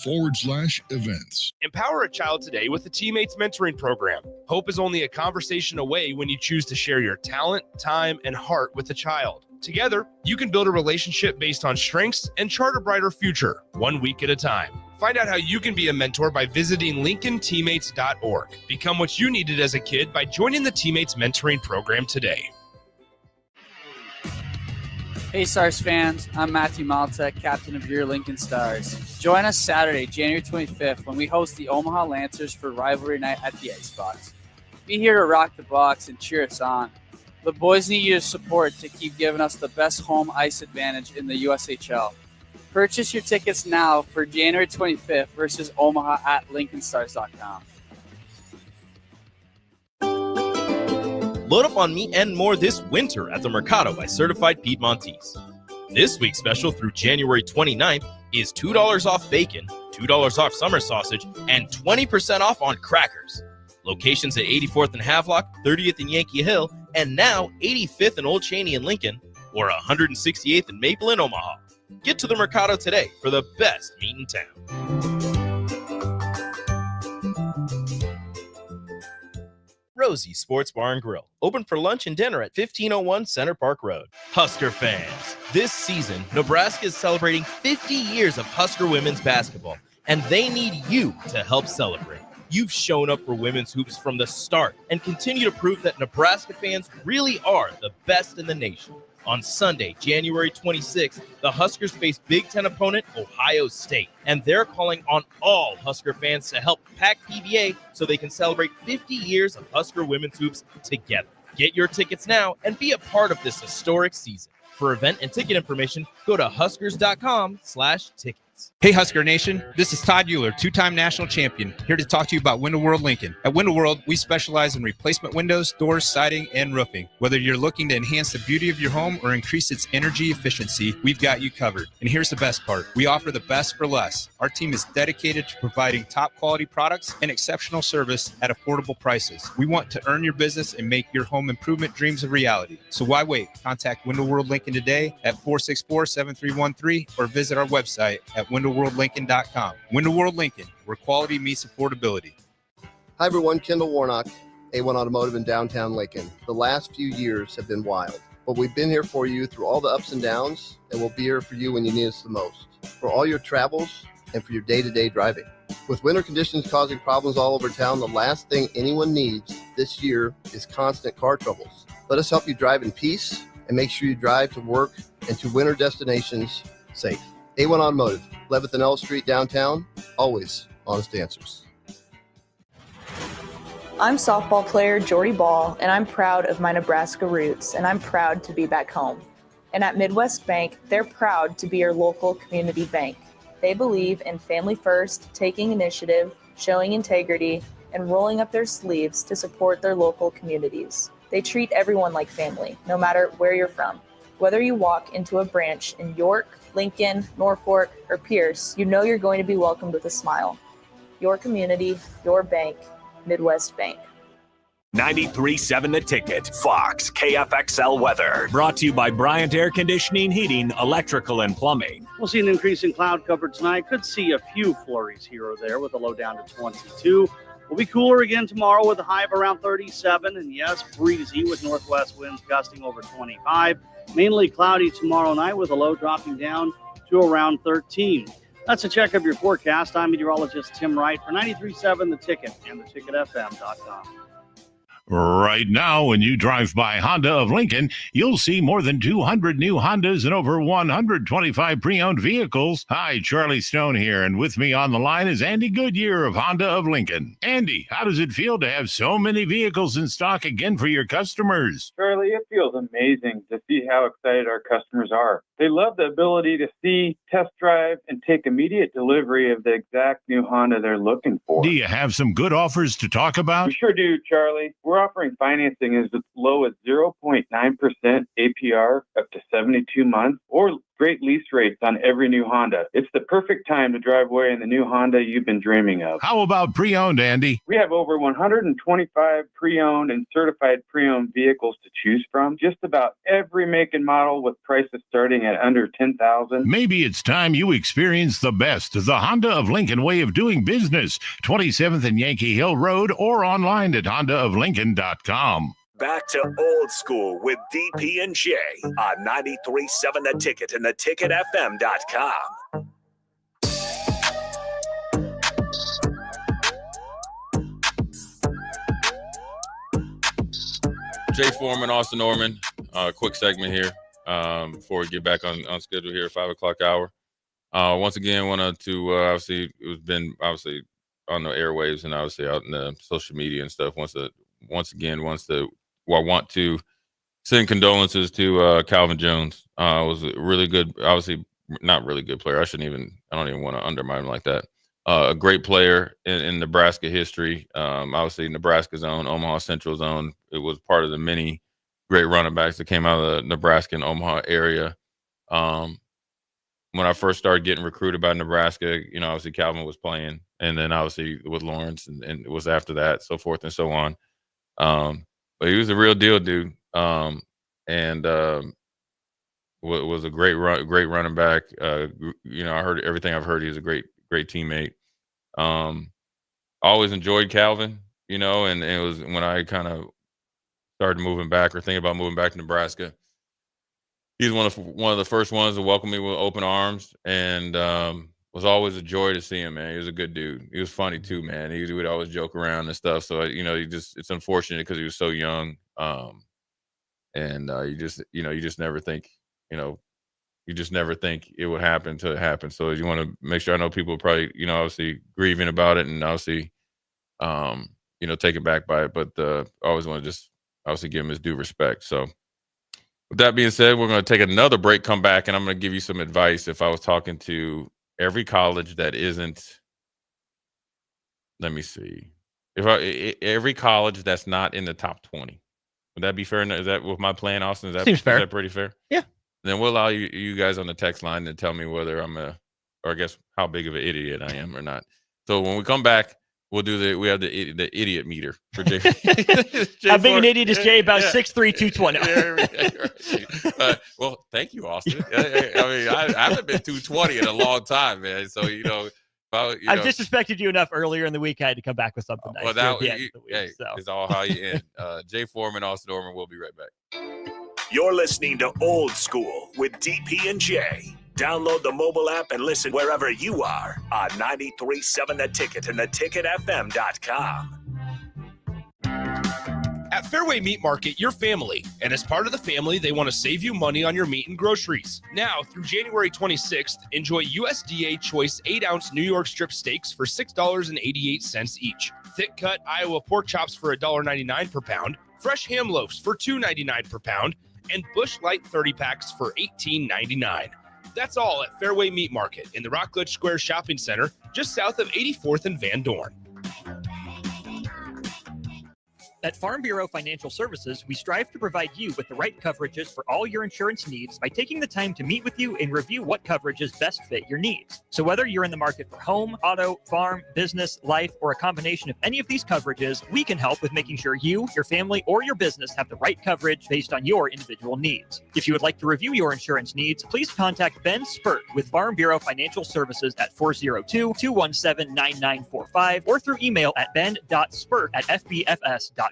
Empower a child today with the Teammates Mentoring Program. Hope is only a conversation away when you choose to share your talent, time, and heart with the child. Together, you can build a relationship based on strengths and chart a brighter future, 1 week at a time. Find out how you can be a mentor by visiting LincolnTeammates.org. Become what you needed as a kid by joining the Teammates Mentoring Program today. Hey Stars fans, I'm Matthew Maltek, captain of your Lincoln Stars. Join us Saturday, January 25th, when we host the Omaha Lancers for Rivalry Night at the Icebox. Be here to rock the box and cheer us on. The boys need your support to keep giving us the best home ice advantage in the USHL. Purchase your tickets now for January 25th versus Omaha at LincolnStars.com. Load up on meat and more this winter at the Mercado by Certified Piedmontese. This week's special through January 29th is $2 off bacon, $2 off summer sausage, and 20% off on crackers. Locations at 84th and Havelock, 30th and Yankee Hill, and now 85th and Old Cheney in Lincoln, or 168th and Maple in Omaha. Get to the Mercado today for the best meat in town. Rosie's Sports Bar and Grill, open for lunch and dinner at 1501 Center Park Road. Husker fans, this season, Nebraska is celebrating 50 years of Husker women's basketball, and they need you to help celebrate. You've shown up for women's hoops from the start and continue to prove that Nebraska fans really are the best in the nation. On Sunday, January 26th, the Huskers face Big Ten opponent Ohio State, and they're calling on all Husker fans to help pack PBA so they can celebrate 50 years of Husker women's hoops together. Get your tickets now and be a part of this historic season. For event and ticket information, go to huskers.com/tickets. Hey Husker Nation, this is Todd Euler, two-time national champion, here to talk to you about Window World Lincoln. At Window World, we specialize in replacement windows, doors, siding, and roofing. Whether you're looking to enhance the beauty of your home or increase its energy efficiency, we've got you covered. And here's the best part. We offer the best for less. Our team is dedicated to providing top quality products and exceptional service at affordable prices. We want to earn your business and make your home improvement dreams a reality. So why wait? Contact Window World Lincoln today at 464-7313 or visit our website at windowworldlincoln.com. Window World Lincoln, where quality meets affordability. Hi everyone, Kendall Warnock, A1 Automotive in downtown Lincoln. The last few years have been wild, but we've been here for you through all the ups and downs, and we'll be here for you when you need us the most, for all your travels and for your day-to-day driving. With winter conditions causing problems all over town, the last thing anyone needs this year is constant car troubles. Let us help you drive in peace and make sure you drive to work and to winter destinations safe. A1 Automotive, 11th and L Street downtown, always honest answers. I'm softball player Jordy Ball, and I'm proud of my Nebraska roots, and I'm proud to be back home. And at Midwest Bank, they're proud to be your local community bank. They believe in family first, taking initiative, showing integrity, and rolling up their sleeves to support their local communities. They treat everyone like family, no matter where you're from. Whether you walk into a branch in York, Lincoln, Norfolk, or Pierce, you know you're going to be welcomed with a smile. Your community, your bank, Midwest Bank. 93.7 The Ticket, Fox, KFXL weather. Brought to you by Bryant Air Conditioning, Heating, Electrical, and Plumbing. We'll see an increase in cloud cover tonight. Could see a few flurries here or there with a low down to 22. We'll be cooler again tomorrow with a high of around 37. And yes, breezy with northwest winds gusting over 25. Mainly cloudy tomorrow night with a low dropping down to around 13. That's a check of your forecast. I'm meteorologist Tim Wright for 93.7 The Ticket and theticketfm.com. Right now, when you drive by Honda of Lincoln, you'll see more than 200 new Hondas and over 125 pre-owned vehicles. Hi, Charlie Stone here, and with me on the line is Andy Goodyear of Honda of Lincoln. Andy, how does it feel to have so many vehicles in stock again for your customers? Charlie, it feels amazing to see how excited our customers are. They love the ability to see, test drive, and take immediate delivery of the exact new Honda they're looking for. Do you have some good offers to talk about? We sure do, Charlie. We're offering financing as low as 0.9% APR up to 72 months, or great lease rates on every new Honda. It's the perfect time to drive away in the new Honda you've been dreaming of. How about pre-owned, Andy? We have over 125 pre-owned and certified pre-owned vehicles to choose from. Just about every make and model with prices starting at under $10,000. Maybe it's time you experience the best, the Honda of Lincoln way of doing business. 27th and Yankee Hill Road or online at hondaoflincoln.com. Back to old school with DP and J on 93.7 The Ticket and theticketfm.com. Jay Foreman, Austin Oerman. Quick segment here before we get back on schedule here, 5 o'clock hour. Once again, wanted to obviously it's been obviously on the airwaves and obviously out in the social media and stuff. I want to send condolences to Calvin Jones. Was a really good, obviously not really good player. I don't even want to undermine him like that. A great player in Nebraska history. Obviously Nebraska's own, Omaha Central's own. It was part of the many great running backs that came out of the Nebraska and Omaha area. When I first started getting recruited by Nebraska, obviously Calvin was playing, and then obviously with Lawrence, and it was after that, so forth and so on. But he was a real deal, dude, and was a great running back. I heard everything I've heard. He's a great teammate. Always enjoyed Calvin, and it was when I kind of started moving back or thinking about moving back to Nebraska. He's one of the first ones to welcome me with open arms, and was always a joy to see him, man. He was a good dude. He was funny too, man. He would always joke around and stuff. So it's unfortunate because he was so young, and you just never think, you just never think it would happen until it happens. So you want to make sure. I know people probably, obviously grieving about it, and obviously, taken back by it. But I always want to just obviously give him his due respect. So. With that being said, we're going to take another break, come back, and I'm going to give you some advice. If I was talking to every college that isn't, let me see, every college that's not in the top 20. Would that be fair? Is that with my plan, Austin? Seems fair. Is that pretty fair? Yeah. Then we'll allow you guys on the text line to tell me whether I'm or I guess how big of an idiot I am or not. So when we come back, we have the idiot meter for Jay. How big an idiot is Jay? About 6'3", 220. Well, thank you, Austin. I haven't been 220 in a long time, man. So, I've disrespected you enough earlier in the week. I had to come back with something nice. Well, that at the end of the week, is all how you end. Jay Foreman, Austin Oerman. We'll be right back. You're listening to Old School with DP and J. Download the mobile app and listen wherever you are on 93.7 The Ticket and theticketfm.com. At Fairway Meat Market, you're family, and as part of the family, they want to save you money on your meat and groceries. Now, through January 26th, enjoy USDA Choice 8-ounce New York strip steaks for $6.88 each, thick-cut Iowa pork chops for $1.99 per pound, fresh ham loaves for $2.99 per pound, and Busch Light 30-packs for $18.99. That's all at Fairway Meat Market in the Rockledge Square Shopping Center, just south of 84th and Van Dorn. At Farm Bureau Financial Services, we strive to provide you with the right coverages for all your insurance needs by taking the time to meet with you and review what coverages best fit your needs. So whether you're in the market for home, auto, farm, business, life, or a combination of any of these coverages, we can help with making sure you, your family, or your business have the right coverage based on your individual needs. If you would like to review your insurance needs, please contact Ben Spurt with Farm Bureau Financial Services at 402-217-9945 or through email at ben.spurt@fbfs.com.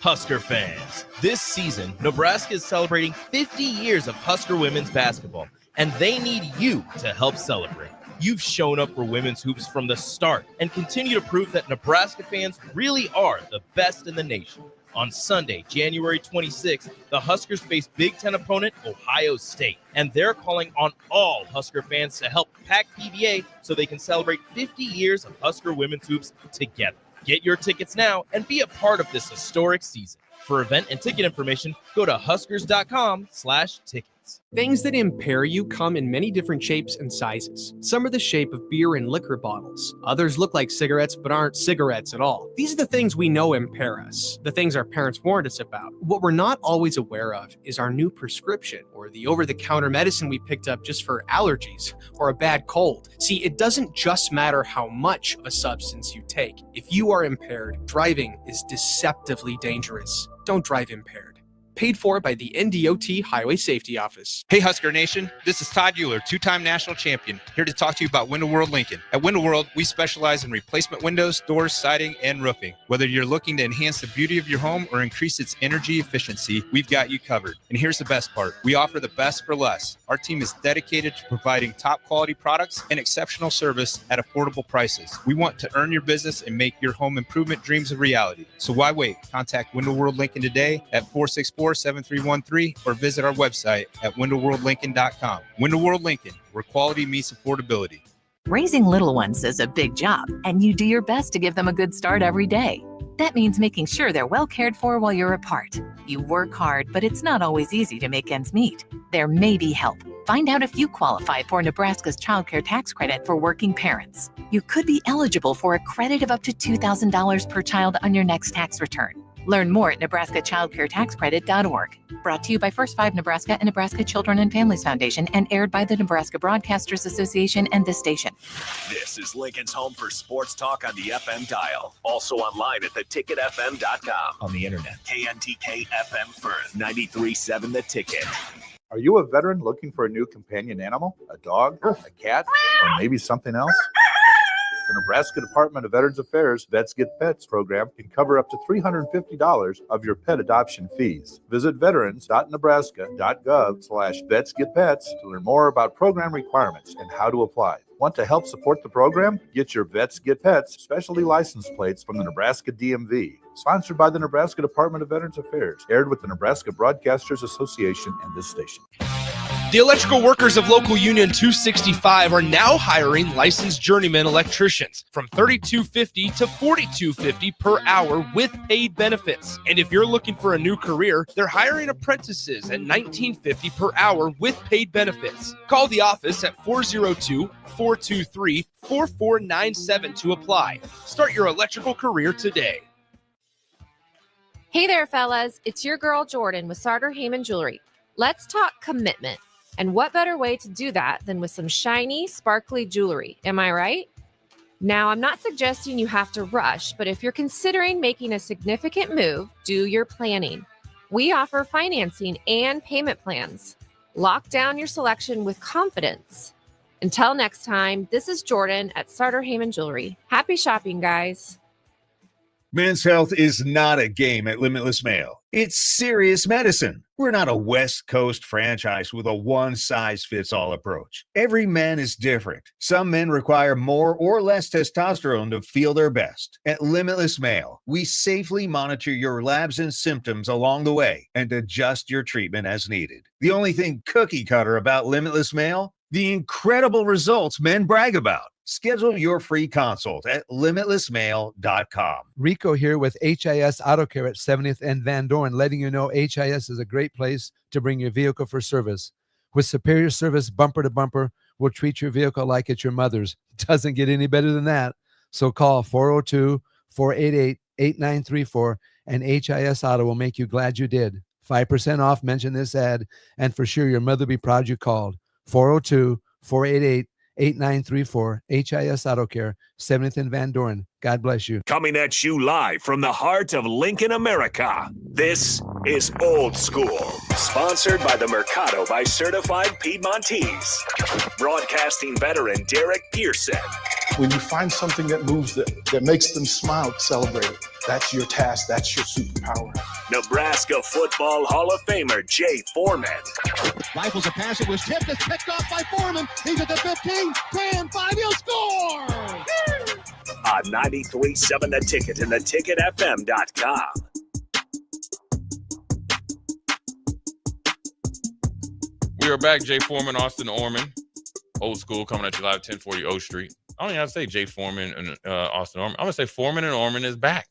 Husker fans, this season, Nebraska is celebrating 50 years of Husker women's basketball, and they need you to help celebrate. You've shown up for women's hoops from the start and continue to prove that Nebraska fans really are the best in the nation. On Sunday, January 26th, the Huskers face Big Ten opponent Ohio State, and they're calling on all Husker fans to help pack PBA so they can celebrate 50 years of Husker women's hoops together. Get your tickets now and be a part of this historic season. For event and ticket information, go to huskers.com/tickets. Things that impair you come in many different shapes and sizes. Some are the shape of beer and liquor bottles. Others look like cigarettes but aren't cigarettes at all. These are the things we know impair us, the things our parents warned us about. What we're not always aware of is our new prescription or the over-the-counter medicine we picked up just for allergies or a bad cold. See, it doesn't just matter how much of a substance you take. If you are impaired, driving is deceptively dangerous. Don't drive impaired. Paid for by the NDOT Highway Safety Office. Hey Husker Nation, this is Todd Euler, two-time national champion, here to talk to you about Window World Lincoln. At Window World, we specialize in replacement windows, doors, siding, and roofing. Whether you're looking to enhance the beauty of your home or increase its energy efficiency, we've got you covered. And here's the best part. We offer the best for less. Our team is dedicated to providing top quality products and exceptional service at affordable prices. We want to earn your business and make your home improvement dreams a reality. So why wait? Contact Window World Lincoln today at 464-7313 or visit our website at windowworldlincoln.com. Window World Lincoln, where quality meets affordability. Raising little ones is a big job, and you do your best to give them a good start every day. That means making sure they're well cared for while you're apart. You work hard, but it's not always easy to make ends meet. There may be help. Find out if you qualify for Nebraska's Child Care Tax Credit for working parents. You could be eligible for a credit of up to $2,000 per child on your next tax return. Learn more at nebraskachildcaretaxcredit.org. Brought to you by First 5 Nebraska and Nebraska Children and Families Foundation and aired by the Nebraska Broadcasters Association and this station. This is Lincoln's home for sports talk on the FM dial. Also online at theticketfm.com. On the internet. KNTK FM Firth, 93.7 The Ticket. Are you a veteran looking for a new companion animal? A dog, a cat, or maybe something else? The Nebraska Department of Veterans Affairs Vets Get Pets program can cover up to $350 of your pet adoption fees. Visit veterans.nebraska.gov/vetsgetpets to learn more about program requirements and how to apply. Want to help support the program? Get your Vets Get Pets specialty license plates from the Nebraska DMV. Sponsored by the Nebraska Department of Veterans Affairs. Aired with the Nebraska Broadcasters Association and this station. The electrical workers of local Union 265 are now hiring licensed journeyman electricians from $32.50 to $42.50 per hour with paid benefits. And if you're looking for a new career, they're hiring apprentices at $19.50 per hour with paid benefits. Call the office at 402-423-4497 to apply. Start your electrical career today. Hey there, fellas. It's your girl, Jordan, with Sartor Heyman Jewelry. Let's talk commitment. And what better way to do that than with some shiny, sparkly jewelry? Am I right? Now, I'm not suggesting you have to rush, but if you're considering making a significant move, do your planning. We offer financing and payment plans. Lock down your selection with confidence. Until next time, this is Jordan at Sartor Heyman Jewelry. Happy shopping, guys. Men's health is not a game at Limitless Male. It's serious medicine. We're not a West Coast franchise with a one-size-fits-all approach. Every man is different. Some men require more or less testosterone to feel their best. At Limitless Male, we safely monitor your labs and symptoms along the way and adjust your treatment as needed. The only thing cookie cutter about Limitless Male? The incredible results men brag about. Schedule your free consult at limitlessmail.com. Rico here with HIS Auto Care at 70th and Van Dorn, letting you know HIS is a great place to bring your vehicle for service. With superior service bumper to bumper, we'll treat your vehicle like it's your mother's. Doesn't get any better than that. So call 402-488-8934 and HIS Auto will make you glad you did. 5% off, mention this ad, and for sure your mother will be proud you called. 402-488-8934, HIS Auto Care, 70th and Van Dorn. God bless you. Coming at you live from the heart of Lincoln, America. This is Old School, sponsored by the Mercado by Certified Piedmontese. Broadcasting veteran Derek Pearson. When you find something that moves them, that makes them smile, celebrate it. That's your task. That's your superpower. Nebraska Football Hall of Famer Jay Foreman. Rifles a pass. It was tipped. It's picked off by Foreman. He's at the 15. 10, 5. He'll score. On 93.7 The Ticket and theticketfm.com. We are back. Jay Foreman, Austin Oerman. Old School coming at you live, 1040 O Street. I don't even have to say Jay Foreman and Austin Oerman. I'm going to say Foreman and Oerman is back.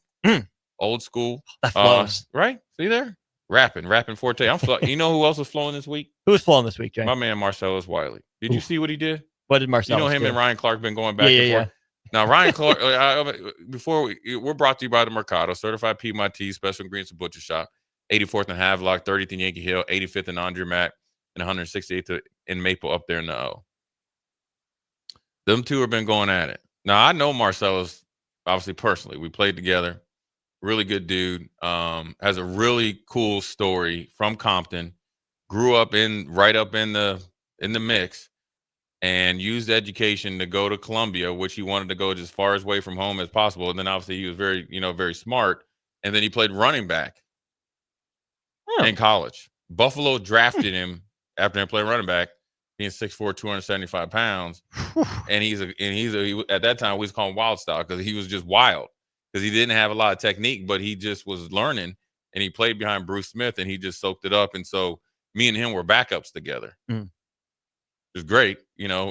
Old School. That flows. Right? See there? Rapping Forte. You know who else was flowing this week? Who was flowing this week, Jay? My man Marcellus Wiley. Did you see what he did? What did Marcellus do? You know him do? and Ryan Clark been going back and forth. Now, Ryan Clark, we're brought to you by the Mercado, Certified Piedmontese, Special Ingredients and Butcher Shop, 84th and Havelock, 30th and Yankee Hill, 85th and Andrew-Mack, and 168th in Maple up there in the O. Them two have been going at it. Now, I know Marcellus, obviously, personally. We played together. Really good dude. Has a really cool story from Compton. Grew up right up in the mix. And used education to go to Columbia, which he wanted to go as far away from home as possible. And then obviously he was very smart. And then he played running back in college. Buffalo drafted him after he played running back, being 6'4", 275 pounds. And he at that time we was calling wild style because he was just wild because he didn't have a lot of technique, but he just was learning. And he played behind Bruce Smith and he just soaked it up. And so me and him were backups together. It was great,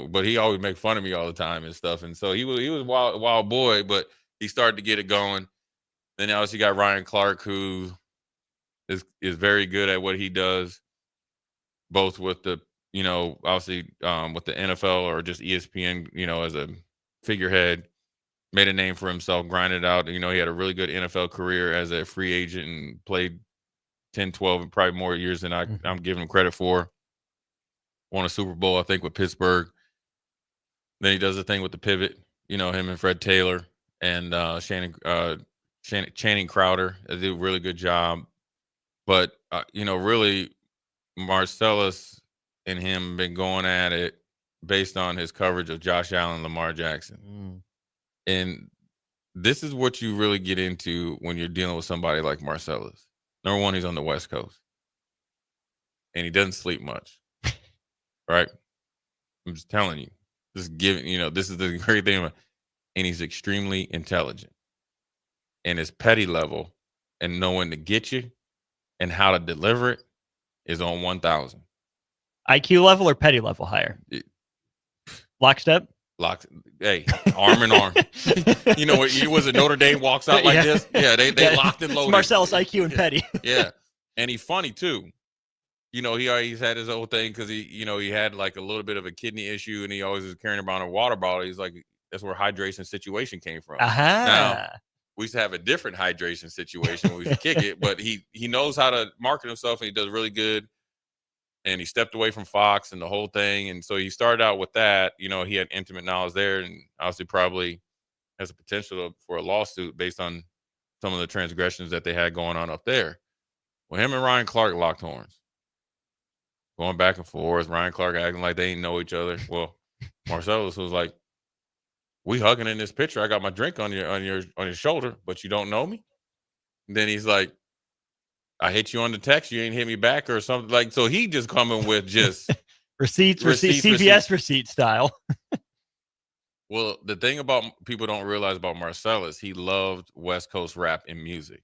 but he always make fun of me all the time and stuff. And so he was a wild boy, but he started to get it going. Then obviously you got Ryan Clark, who is very good at what he does, both with the, obviously with the NFL or just ESPN, as a figurehead, made a name for himself, grinded out. He had a really good NFL career as a free agent and played 10, 12, and probably more years than I'm giving him credit for. Won a Super Bowl, I think, with Pittsburgh. Then he does the thing with the pivot, him and Fred Taylor and Channing Crowder. They do a really good job. But, really, Marcellus and him been going at it based on his coverage of Josh Allen, Lamar Jackson. And this is what you really get into when you're dealing with somebody like Marcellus. Number one, he's on the West Coast. And he doesn't sleep much. Right? I'm just telling you. This is the great thing about, and he's extremely intelligent. And his petty level and knowing to get you and how to deliver it is on 1,000. IQ level or petty level higher? Lockstep? Hey, arm in arm. You know, you was it Notre Dame walks out like this? Yeah, they locked and loaded. It's Marcellus IQ and petty. Yeah. And he's funny too. You know, he always had his old thing because he had like a little bit of a kidney issue and he always was carrying around a water bottle. He's like, that's where hydration situation came from. Now, we used to have a different hydration situation when we used to kick it, but he knows how to market himself and he does really good. And he stepped away from Fox and the whole thing. And so he started out with that. You know, he had intimate knowledge there and obviously probably has a potential for a lawsuit based on some of the transgressions that they had going on up there. Well, him and Ryan Clark locked horns. Going back and forth, Ryan Clark acting like they didn't know each other. Well, Marcellus was like, we hugging in this picture. I got my drink on your shoulder, but you don't know me. And then he's like, I hit you on the text, you ain't hit me back or something. Like, so he just coming with just receipts, CVS receipt style. Well, the thing about people don't realize about Marcellus, he loved West Coast rap and music.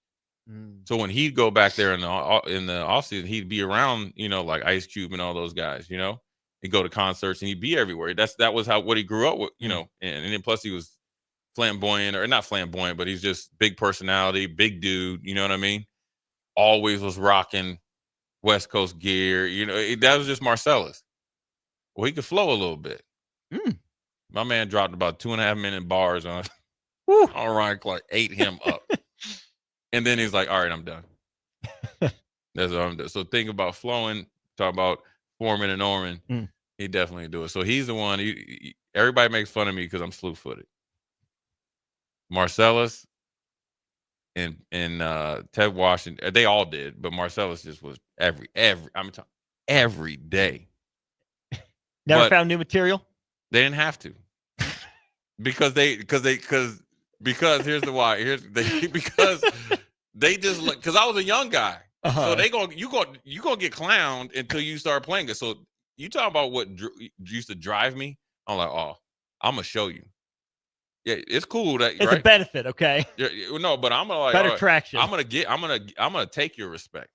So when he'd go back there in the offseason, he'd be around, you know, like Ice Cube and all those guys, you know. He'd go to concerts and he'd be everywhere. That was what he grew up with, you know. And then plus he was flamboyant, or not flamboyant, but he's just big personality, big dude, you know what I mean? Always was rocking West Coast gear, you know. That was just Marcellus. Well, he could flow a little bit. My man dropped about 2.5 minute bars on Ryan Clark, ate him up. And then he's like, all right, I'm done. That's what I'm doing. So think about flowing, talk about Foreman and Oerman. He definitely do it. So he's the one. Everybody makes fun of me because I'm slew-footed. Marcellus and Ted Washington, they all did, but Marcellus just was every day. Never found new material? They didn't have to. Because here's the why. Because they just look, because I was a young guy. So you gonna get clowned until you start playing it. So you talk about what used to drive me. I'm like, oh, I'm gonna show you. Yeah, it's cool that it's a benefit, okay? Yeah, no, but I'm gonna like better traction. I'm gonna take your respect.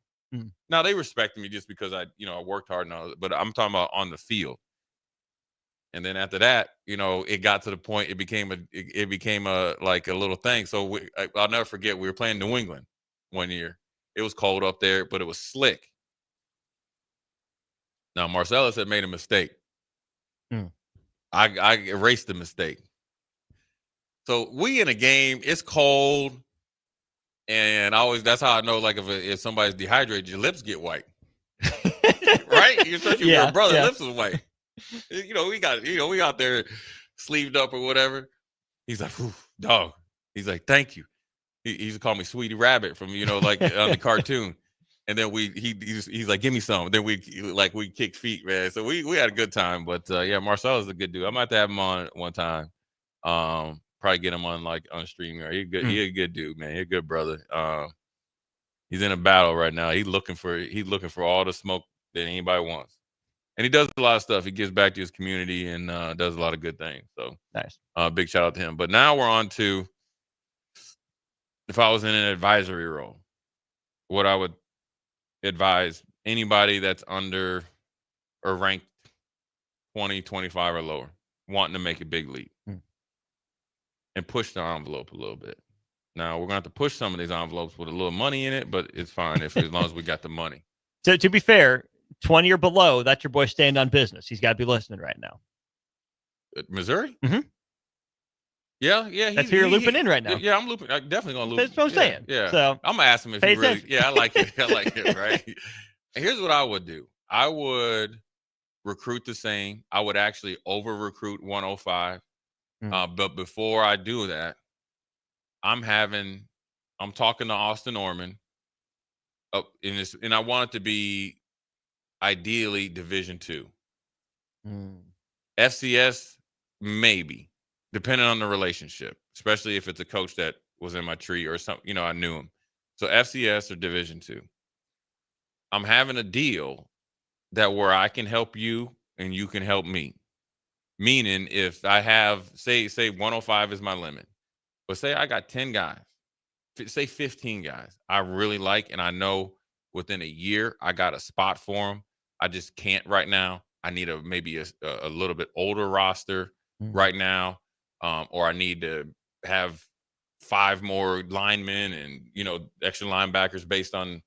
Now they respect me just because I worked hard and all, but I'm talking about on the field. And then after that, it got to the point it became a like a little thing. So I'll never forget, we were playing New England one year. It was cold up there, but it was slick. Now Marcellus had made a mistake. I erased the mistake. So we in a game, it's cold, and that's how I know, like, if somebody's dehydrated, your lips get white. Right? You're touching your brother's lips is white. We out there sleeved up or whatever. He's like, dog. He's like, thank you. He used to call me Sweetie Rabbit from, like on the cartoon. And then he's like, give me some. Then we kick feet, man. So we had a good time. But Marcellus is a good dude. I might have to have him on one time. Probably get him on stream. He's good. He's a good dude, man. He's a good brother. He's in a battle right now. He's looking for all the smoke that anybody wants. And he does a lot of stuff. He gives back to his community and does a lot of good things. So nice. Big shout out to him. But now we're on to, if I was in an advisory role, what I would advise anybody that's under or ranked 20, 25 or lower, wanting to make a big leap and push the envelope a little bit. Now we're going to have to push some of these envelopes with a little money in it, but it's fine as long as we got the money. So to be fair, 20 or below, that's your boy staying on business. He's got to be listening right now. Missouri? Mm-hmm. Yeah. That's who you're looping in right now. Yeah, I'm looping. I'm definitely going to loop. That's what I'm saying. Yeah. So I'm going to ask him if he really. Yeah, I like it. I like it, right? And here's what I would do. I would recruit the same. I would actually over-recruit 105. But before I do that, I'm talking to Austin Oerman. And I want it to be ideally Division II. FCS, maybe, depending on the relationship, especially if it's a coach that was in my tree or something, I knew him. So FCS or Division II. I'm having a deal that where I can help you and you can help me. Meaning if I have, say 105 is my limit, but say I got 10 guys, say 15 guys I really like, and I know within a year I got a spot for them. I just can't right now. I need maybe a little bit older roster right now, or I need to have 5 more linemen and extra linebackers based on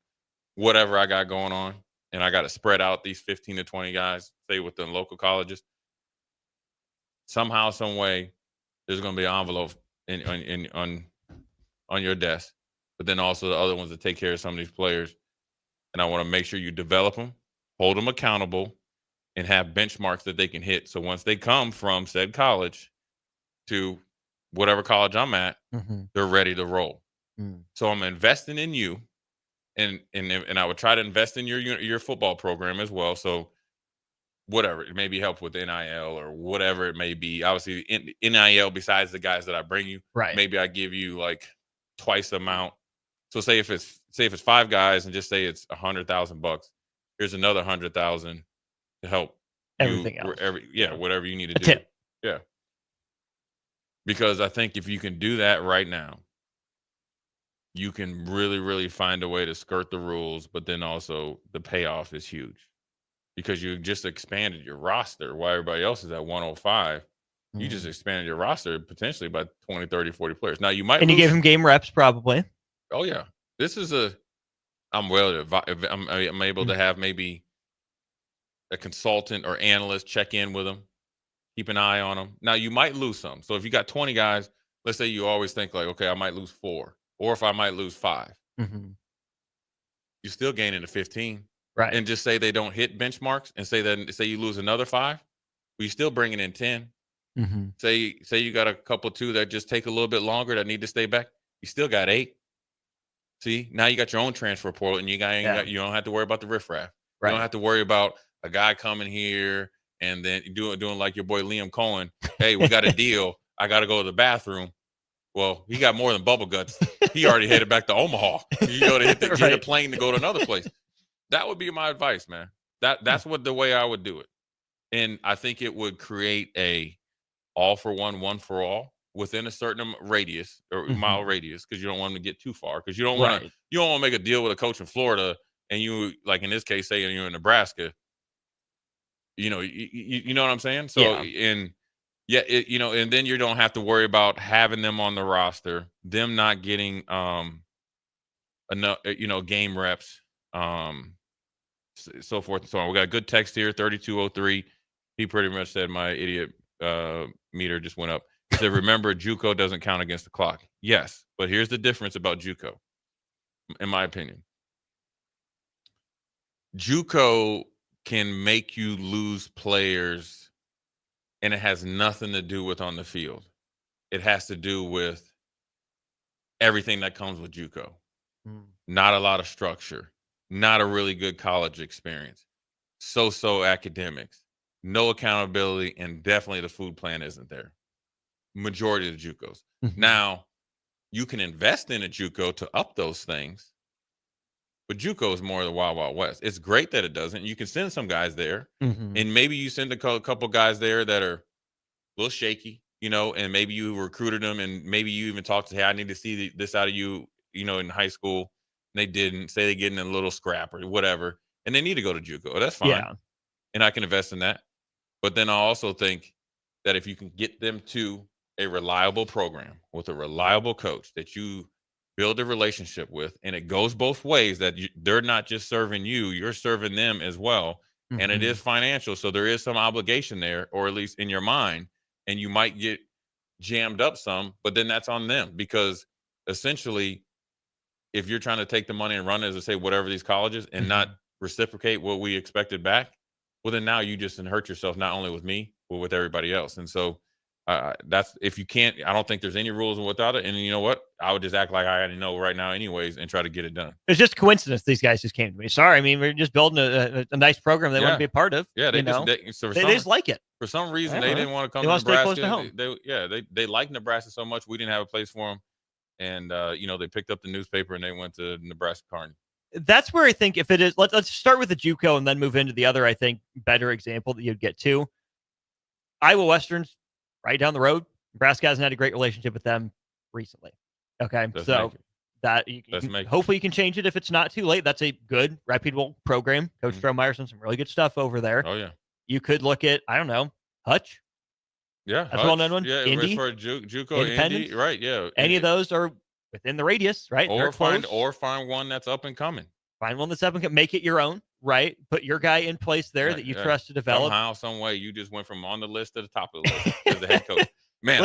whatever I got going on, and I got to spread out these 15 to 20 guys, say within local colleges. Somehow, some way, there's going to be an envelope on your desk, but then also the other ones that take care of some of these players. And I want to make sure you develop them, hold them accountable, and have benchmarks that they can hit. So once they come from said college to whatever college I'm at, they're ready to roll. So I'm investing in you, and I would try to invest in your football program as well. So whatever, it maybe help with NIL or whatever it may be. Obviously, NIL besides the guys that I bring you, right? Maybe I give you like twice the amount. So say if it's 5 guys, and just say it's $100,000. Here's another 100,000 to help everything else. Whatever you need to do. Tip. Yeah. Because I think if you can do that right now, you can really, really find a way to skirt the rules, but then also the payoff is huge because you just expanded your roster while everybody else is at 105. You just expanded your roster potentially by 20, 30, 40 players. Now you might you gave him game reps probably. Oh yeah. This is I'm able to have maybe a consultant or analyst check in with them, keep an eye on them. Now you might lose some. So if you got 20 guys, let's say you always think like, okay, I might lose 4, or if I might lose 5, you're still gaining the 15, right? And just say they don't hit benchmarks, and say you lose another 5, well, you're still bringing in 10. Say you got a couple 2 that just take a little bit longer that need to stay back. You still got 8. See, now you got your own transfer portal, and you don't have to worry about the riffraff. Right. You don't have to worry about a guy coming here and then doing like your boy Liam Cohen. Hey, we got a deal. I got to go to the bathroom. Well, he got more than bubble guts. He already headed back to Omaha. You go to hit the plane to go to another place. That would be my advice, man. That's the way I would do it, and I think it would create a all for one for all within a certain radius or mile radius, because you don't want them to get too far, because you don't want to make a deal with a coach in Florida and you, like in this case, say you're in Nebraska. You know what I'm saying? So and then you don't have to worry about having them on the roster, them not getting enough game reps, so forth and so on. We got a good text here, 3203. He pretty much said my idiot meter just went up. He said, remember, JUCO doesn't count against the clock. Yes, but here's the difference about JUCO, in my opinion. JUCO can make you lose players, and it has nothing to do with on the field. It has to do with everything that comes with JUCO. Not a lot of structure, not a really good college experience, so academics, no accountability, and definitely the food plan isn't there. Majority of the JUCOs. Now, you can invest in a JUCO to up those things, but JUCO is more of the Wild Wild West. It's great that it doesn't. You can send some guys there, and maybe you send a couple guys there that are a little shaky, and maybe you recruited them, and maybe you even talked to, hey, I need to see this out of you, in high school. And they didn't. Say they get in a little scrap or whatever, and they need to go to JUCO. That's fine. Yeah. And I can invest in that. But then I also think that if you can get them to a reliable program with a reliable coach that you build a relationship with, and it goes both ways, that they're not just serving you, you're serving them as well. And it is financial. So there is some obligation there, or at least in your mind, and you might get jammed up some, but then that's on them, because essentially, if you're trying to take the money and run, as I say, whatever these colleges, and not reciprocate what we expected back, well, then now you just hurt yourself, not only with me, but with everybody else. And so that's, if you can't, I don't think there's any rules without it. And you know what? I would just act like I already know right now anyways, and try to get it done. It's just a coincidence these guys just came to me. Sorry. I mean, we're just building a nice program they want to be a part of. Yeah, they just like it. For some reason, they didn't want to come to Nebraska. Stay close to home. They like Nebraska so much, we didn't have a place for them. And, they picked up the newspaper and they went to Nebraska Kearney. That's where I think, if it is, let's start with the JUCO and then move into the other, I think, better example that you'd get to. Iowa Western's right down the road. Nebraska hasn't had a great relationship with them recently. Okay. So That hopefully you can change it if it's not too late. That's a good, reputable program. Coach Strohmeyer's done some really good stuff over there. Oh, yeah. You could look at, I don't know, Hutch. Yeah. That's a well-known one. Yeah, Indy. for JUCO, Indy. Right, yeah. Any of those are within the radius, right? Or find one that's up and coming. Find one that's up and coming. Make it your own, right? Put your guy in place there that you trust to develop. Somehow, some way, you just went from on the list to the top of the list as the head coach. Man,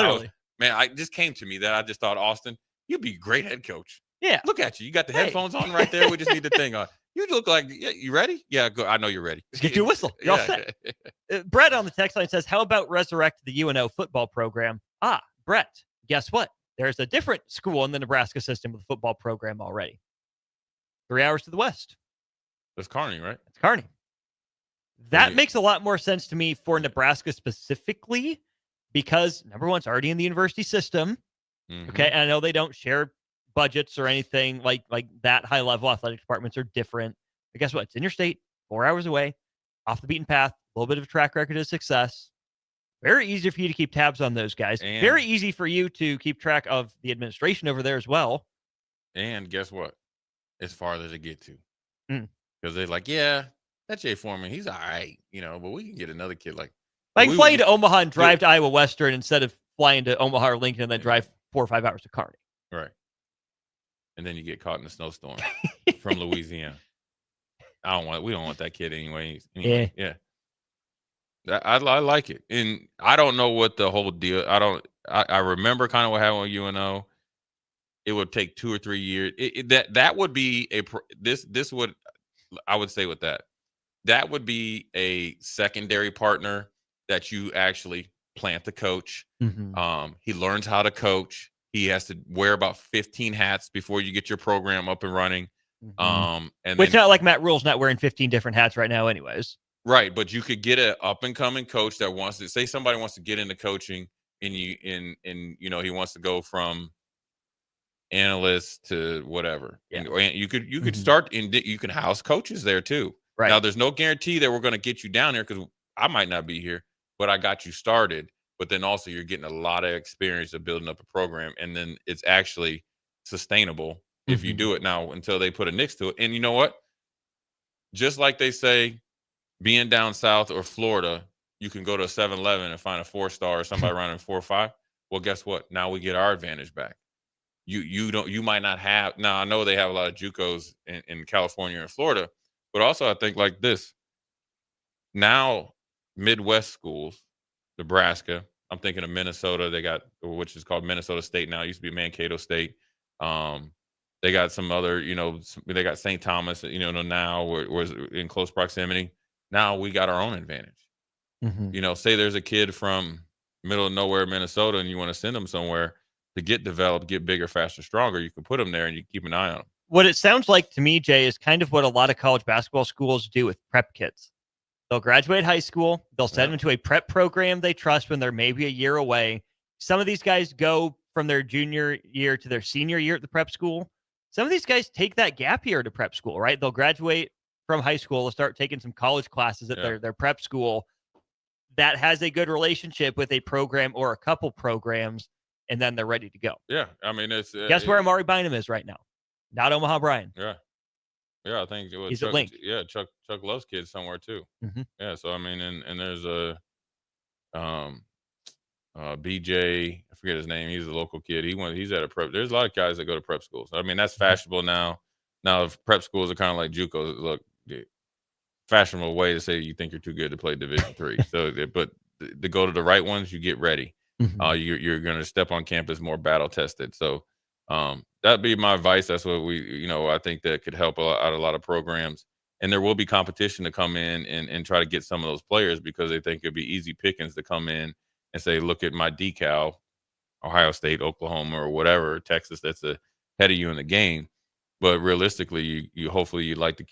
I just came to me that I just thought, Austin, you'd be a great head coach. Yeah. Look at you. You got the headphones on right there. We just need the thing on. You look like, you ready? Yeah, go. I know you're ready. Let's get you a whistle. You're all set. Brett on the text line says, how about resurrect the UNO football program? Brett, guess what? There's a different school in the Nebraska system with a football program already. 3 hours to the west. That's Kearney, right? It's Kearney. That makes a lot more sense to me for Nebraska specifically because, number one, it's already in the university system. Mm-hmm. Okay, and I know they don't share budgets or anything like that. High level athletic departments are different. But guess what? It's in your state, 4 hours away, off the beaten path, a little bit of a track record of success. Very easy for you to keep tabs on those guys. And very easy for you to keep track of the administration over there as well. And guess what? It's farther to get to. Because they're like, yeah, that Jay Foreman, he's all right, but we can get another kid like. Like flying to Omaha and drive to Iowa Western instead of flying to Omaha or Lincoln and then drive 4 or 5 hours to Kearney. Right. And then you get caught in a snowstorm from Louisiana. We don't want that kid anyway. Yeah. I like it. And I don't know what the whole deal. I remember kind of what happened with UNO. It would take 2 or 3 years. That would be this would, I would say with that would be a secondary partner that you actually plant the coach. Mm-hmm. He learns how to coach. He has to wear about 15 hats before you get your program up and running. Mm-hmm. And Which not like Matt Rule's not wearing 15 different hats right now anyways. Right. But you could get an up and coming coach that wants to say somebody wants to get into coaching and he wants to go from analyst to whatever. Yeah. And you could start you can house coaches there too. Right. Now there's no guarantee that we're going to get you down there because I might not be here, but I got you started. But then also you're getting a lot of experience of building up a program, and then it's actually sustainable if you do it now until they put a nix to it. And you know what? Just like they say, being down south or Florida, you can go to a 7-Eleven and find a 4-star or somebody running 4 or 5. Well, guess what? Now we get our advantage back. You might not have. Now I know they have a lot of JUCOs in California and Florida, but also I think like this. Now Midwest schools, Nebraska, I'm thinking of Minnesota. They got, which is called Minnesota State now. It used to be Mankato State. They got some other, they got St. Thomas, now was in close proximity. Now we got our own advantage. Mm-hmm. Say there's a kid from middle of nowhere, Minnesota, and you want to send them somewhere to get developed, get bigger, faster, stronger. You can put them there and you keep an eye on them. What it sounds like to me, Jay, is kind of what a lot of college basketball schools do with prep kids. They'll graduate high school. They'll send them to a prep program they trust when they're maybe a year away. Some of these guys go from their junior year to their senior year at the prep school. Some of these guys take that gap year to prep school, right? They'll graduate from high school. They'll start taking some college classes at their prep school that has a good relationship with a program or a couple programs, and then they're ready to go. Yeah, I mean, it's guess where Amari Bynum is right now? Not Omaha Bryan. Yeah, I think he's Chuck, at Link. Yeah, Chuck loves kids somewhere too. Mm-hmm. Yeah, so I mean, and there's a BJ, I forget his name. He's a local kid. He's at a prep. There's a lot of guys that go to prep schools. I mean, that's fashionable now. Now, if prep schools are kind of like JUCO, look, fashionable way to say you think you're too good to play Division III. So, but to go to the right ones, you get ready. Mm-hmm. You're going to step on campus more battle tested. So that'd be my advice. That's what I think that could help out a lot of programs. And there will be competition to come in and try to get some of those players because they think it'd be easy pickings to come in and say, look at my decal, Ohio State, Oklahoma, or whatever, Texas, that's ahead of you in the game. But realistically, you hopefully you'd like to,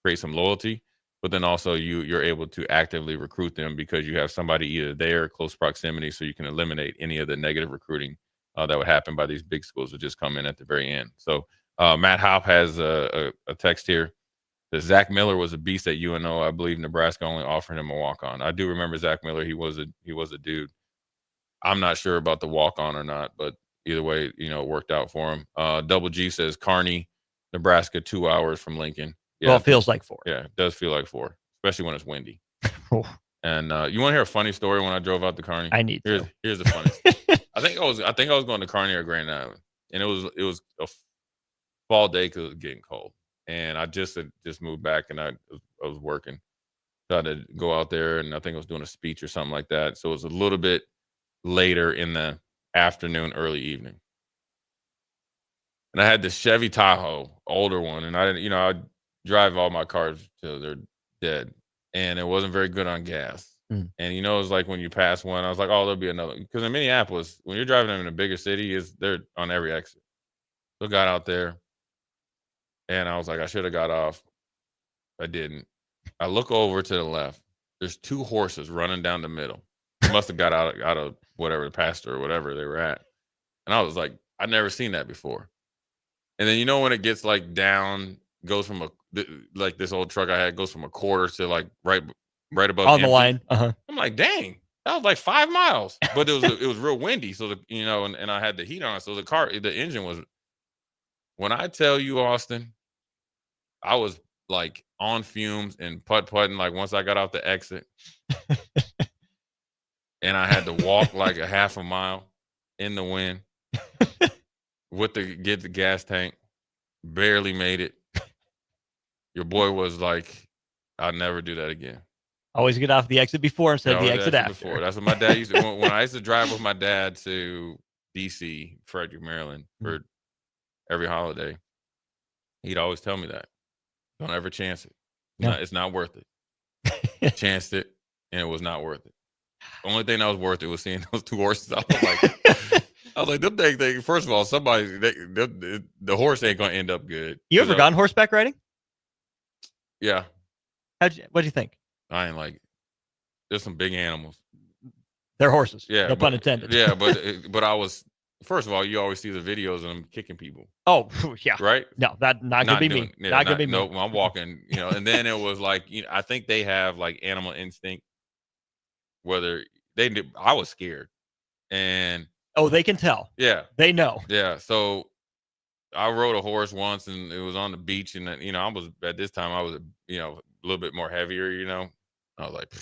create some loyalty, but then also you're able to actively recruit them because you have somebody either there, close proximity, so you can eliminate any of the negative recruiting that would happen by these big schools that just come in at the very end. So Matt Hopp has a text here that Zach Miller was a beast at UNO. I believe Nebraska only offered him a walk-on. I do remember Zach Miller. He was a dude. I'm not sure about the walk-on or not, but either way, it worked out for him. Double G says Kearney, Nebraska, 2 hours from Lincoln. Yeah, Well, it feels like 4. Yeah, it does feel like 4, especially when it's windy. And you want to hear a funny story when I drove out to Kearney? I need to. Here's the funny. I think I was going to Kearney or Grand Island, and it was a fall day because it was getting cold, and I just moved back, and I was working. So I had to go out there, and I think I was doing a speech or something like that. So it was a little bit later in the afternoon, early evening, and I had this Chevy Tahoe, older one, and I didn't, I drive all my cars till they're dead. And it wasn't very good on gas. And it's like when you pass one, I was like, oh, there'll be another. Because in Minneapolis, when you're driving in a bigger city, they're on every exit. So I got out there, and I was like, I should have got off. I didn't. I look over to the left. There's 2 horses running down the middle. They must have got out of whatever, the pasture or whatever they were at. And I was like, I'd never seen that before. And then when it gets like down, goes from like this old truck I had goes from a quarter to like right above on the line. I'm like, dang, that was like 5 miles, but it was real windy. So and I had the heat on, so the engine was. When I tell you, Austin, I was like on fumes and putt-putting. Like once I got off the exit, and I had to walk like a half a mile in the wind get the gas tank, barely made it. Your boy was like, I'll never do that again. Always get off the exit before instead of the exit after. Before. That's what my dad used to when I used to drive with my dad to DC, Frederick, Maryland, for every holiday. He'd always tell me that. Don't ever chance it. It's not worth it. Chanced it, and it was not worth it. The only thing that was worth it was seeing those 2 horses. I was like, them things, first of all, the horse ain't going to end up good. You ever gone horseback riding? Yeah. What'd you think? I ain't like it. There's some big animals. They're horses. Yeah. No pun intended. Yeah, but I was, first of all, you always see the videos of them kicking people. Oh, yeah. Right? No, that not gonna be me. Yeah, not gonna be me. No, I'm walking, and then it was like, I think they have like animal instinct. Whether I was scared. And they can tell. Yeah. They know. Yeah. So I rode a horse once, and it was on the beach, and I was at this time I was a little bit more heavier. I was like,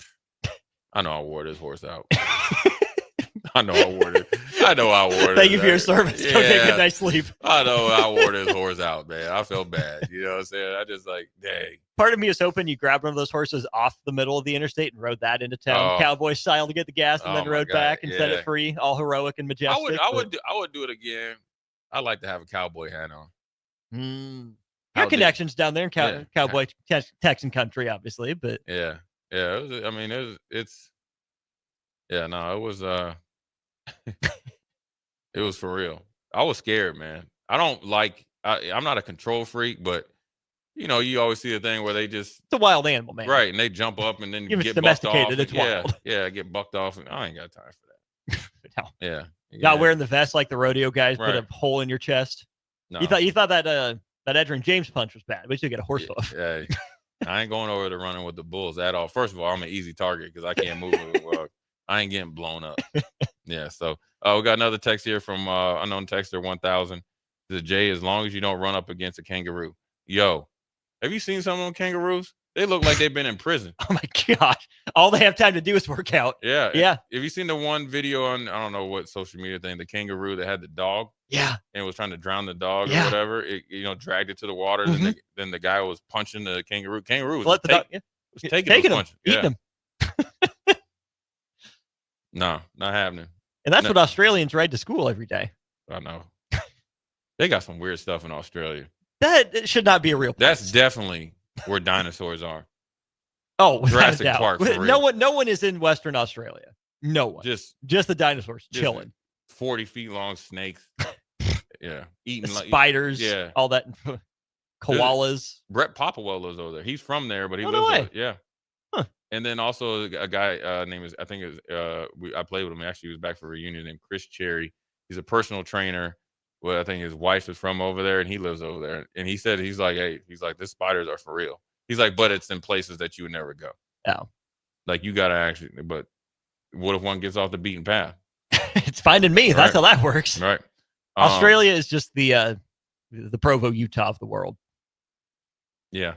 I know I wore this horse out. I know I wore it. Thank you for your service. Go take a nice sleep. I know I wore this horse out, man. I felt bad. You know what I'm saying? I just like, dang. Part of me is hoping you grabbed one of those horses off the middle of the interstate and rode that into town, cowboy style, to get the gas, and then rode back and set it free, all heroic and majestic. I would do it again. I like to have a cowboy hat on. Your connections down there in cowboy Texan country, obviously, but yeah. It was it was for real. I was scared, man. I'm not a control freak, but you always see the thing where it's a wild animal, man. Right, and they jump up and then get domesticated. Bucked off. It's wild. Yeah, get bucked off, and I ain't got time for that. No. Yeah. Not wearing the vest like the rodeo guys, Right. Put a hole in your chest. No. You thought that Edrin James punch was bad, but you get a horse hoof. Yeah. I ain't going over to running with the bulls at all. First of all, I'm an easy target because I can't move. I ain't getting blown up. Yeah. So we got another text here from unknown texter 1000. The Jay, as long as you don't run up against a kangaroo. Yo, have you seen some of them kangaroos? They look like they've been in prison. Oh my gosh. All they have time to do is work out. Yeah. Yeah. Have you seen the one video on, I don't know what social media thing, the kangaroo that had the dog? Yeah. And was trying to drown the dog Yeah. or whatever. It, dragged it to the water. Mhm. Then the guy was punching the kangaroo. Kangaroo was, Let the dog, was taking him, punches. eating him. No, not happening. And that's No. what Australians ride to school every day. I know. They got some weird stuff in Australia. That should not be a real place. That's definitely where dinosaurs are. Oh, without a Jurassic doubt. Park, for No real. one is in Western Australia. No one. Just the dinosaurs just chilling. 40 feet long snakes. Yeah. Eating like Spiders. Yeah. All that. Koalas. Brett Popowell over there. He's from there, but he Oh, lives no way. over, yeah. Huh. And then also a guy name is, I think I played with him. Actually, he was back for a reunion named Chris Cherry. He's a personal trainer. Well, I think his wife is from over there, and he lives over there. And he said, he's like, this spiders are for real. He's like, but it's in places that you would never go. Oh. Like you gotta actually, but what if one gets off the beaten path? It's finding me. That's Right. how that works. Right. Australia is just the Provo, Utah of the world. Yeah.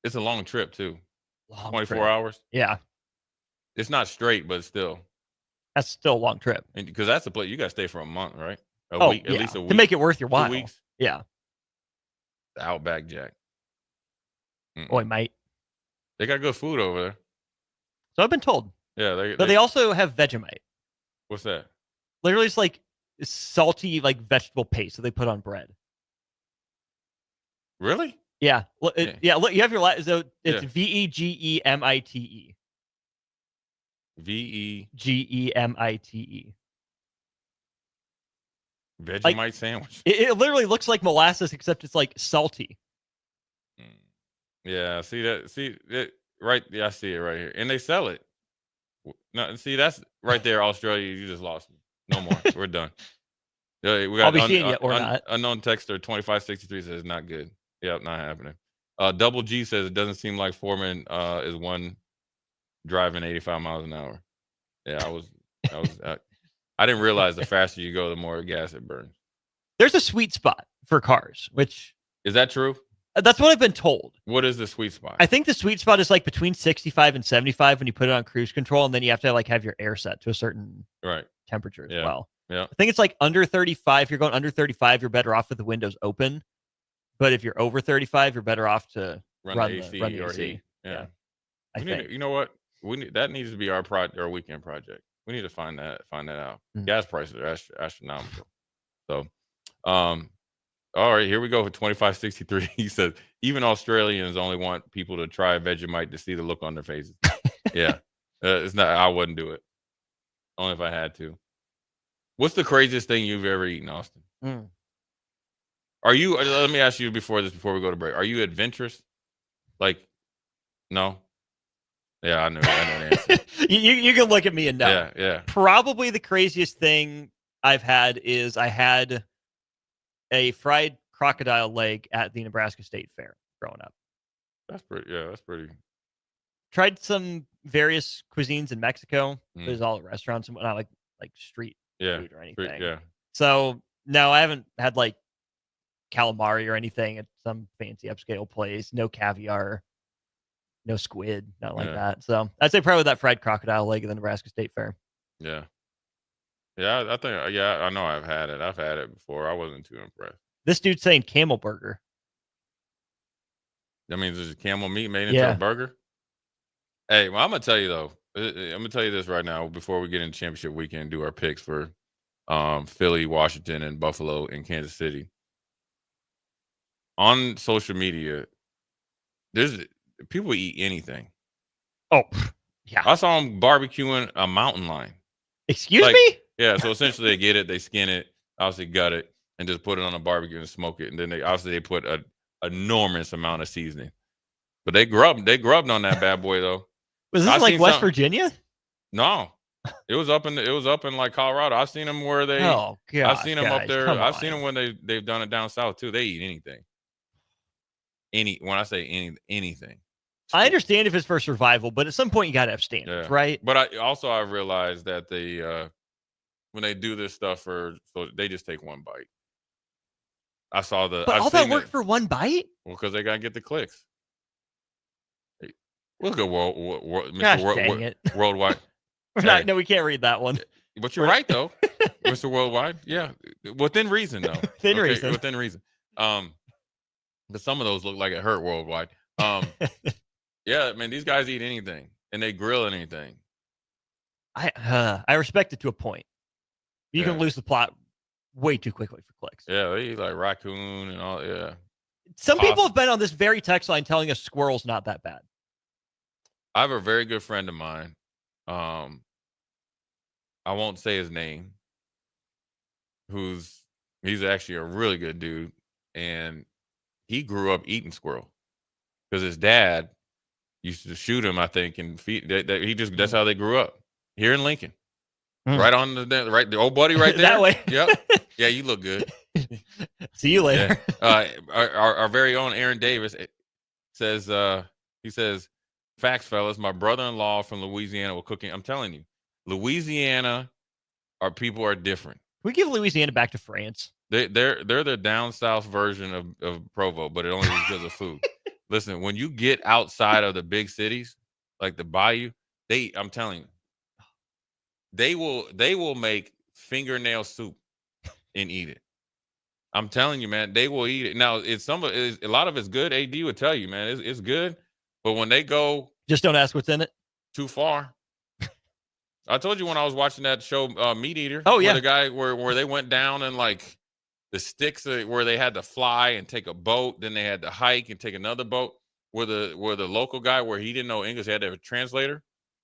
It's a long trip, too. Long 24 trip. hours? Yeah. It's not straight, but still. That's still a long trip. Because that's the place you got to stay for a month, right? A Week, yeah. at least a week. To make it worth your 2 while. weeks. Yeah. The Outback Jack. Oi, mate. They got good food over there. So I've been told. Yeah. But they also have Vegemite. What's that? Literally, it's like salty, like vegetable paste that they put on bread. Really? Yeah. Look, look, you have your so it's Vegemite. Vegemite. Vegemite sandwich. It literally looks like molasses, except it's like salty. Yeah, see that? See that? Right? Yeah, I see it right here, and they sell it. No, see that's right there, Australia. You just lost me. No more. We're done. We got I'll be seeing you or not. Unknown texter 2563 says not good. Yep, not happening. Double G says it doesn't seem like Foreman is one driving 85 miles an hour. Yeah, I didn't realize the faster you go, the more gas it burns. There's a sweet spot for cars, which is that true? That's what I've been told. What is the sweet spot? I think the sweet spot is like between 65 and 75 when you put it on cruise control, and then you have to like have your air set to a certain temperature as well. Yeah. I think it's like under 35. If you're going under 35, you're better off with the windows open. But if you're over 35, you're better off to run the AC. Or heat. Yeah. I think. You know what? That needs to be our weekend project. We need to find that out. Gas prices are astronomical. So, all right, here we go for 2563. He says, even Australians only want people to try Vegemite to see the look on their faces. Yeah. It's not. I wouldn't do it. Only if I had to. What's the craziest thing you've ever eaten, Austin? Are you, let me ask you before we go to break. Are you adventurous? Like, no? Yeah, I know the answer. you can look at me and know. Yeah. Probably the craziest thing I've had is I had a fried crocodile leg at the Nebraska State Fair growing up. That's pretty. Tried some various cuisines in Mexico. It was all at restaurants and whatnot, like street food or anything. So no, I haven't had like calamari or anything at some fancy upscale place. No caviar, no squid, not like that. So I'd say probably that fried crocodile leg at the Nebraska State Fair. Yeah. Yeah, I think, I know I've had it. I've had it before. I wasn't too impressed. This dude's saying camel burger. That means there's camel meat made into a burger? Hey, well, I'm going to tell you, though. I'm going to tell you this right now before we get into championship weekend and do our picks for Philly, Washington, and Buffalo and Kansas City. On social media, there's people eat anything. Oh, yeah. I saw them barbecuing a mountain lion. Excuse me? Yeah, so essentially they get it, they skin it, obviously gut it, and just put it on a barbecue and smoke it. And then they put an enormous amount of seasoning. But they grubbed on that bad boy though. Was this like West Virginia? No. It was up in like Colorado. I've seen them where they I've seen them up there. I've seen them when they've done it down south too. They eat anything. When I say anything. I understand if it's for survival, but at some point you got to have standards, right? But I realized that they when they do this stuff so they just take one bite. I saw But all that work for one bite? Well, because they gotta get the clicks. Hey, look at Worldwide. No, we can't read that one. But you're right though, Mr. Worldwide. Yeah, within reason though. Within reason. Within reason. But some of those look like it hurt Worldwide. Yeah, man, these guys eat anything and they grill anything. I respect it to a point. You can lose the plot way too quickly for clicks. Yeah, they eat like raccoon and all. Yeah. Some people have been on this very text line telling us squirrel's not that bad. I have a very good friend of mine. I won't say his name. He's actually a really good dude, and he grew up eating squirrel because his dad used to shoot him, I think, and feed. That's how they grew up here in Lincoln. Right on the old buddy right there. That way. Yep. Yeah, you look good. See you later. Yeah. Our very own Aaron Davis says, he says, facts, fellas, my brother-in-law from Louisiana was cooking. I'm telling you, Louisiana, our people are different. we give Louisiana back to France? They're the down south version of Provo, but it only is because of food. Listen, when you get outside of the big cities, like the Bayou, I'm telling you, they will make fingernail soup and eat it. I'm telling you, man, they will eat it. Now, a lot of it's good. AD would tell you, man, it's good. But when they go, just don't ask what's in it. Too far. I told you when I was watching that show, Meat Eater. Oh yeah, where the guy where they went down and like the sticks where they had to fly and take a boat, then they had to hike and take another boat. Where the local guy where he didn't know English, they had to have a translator,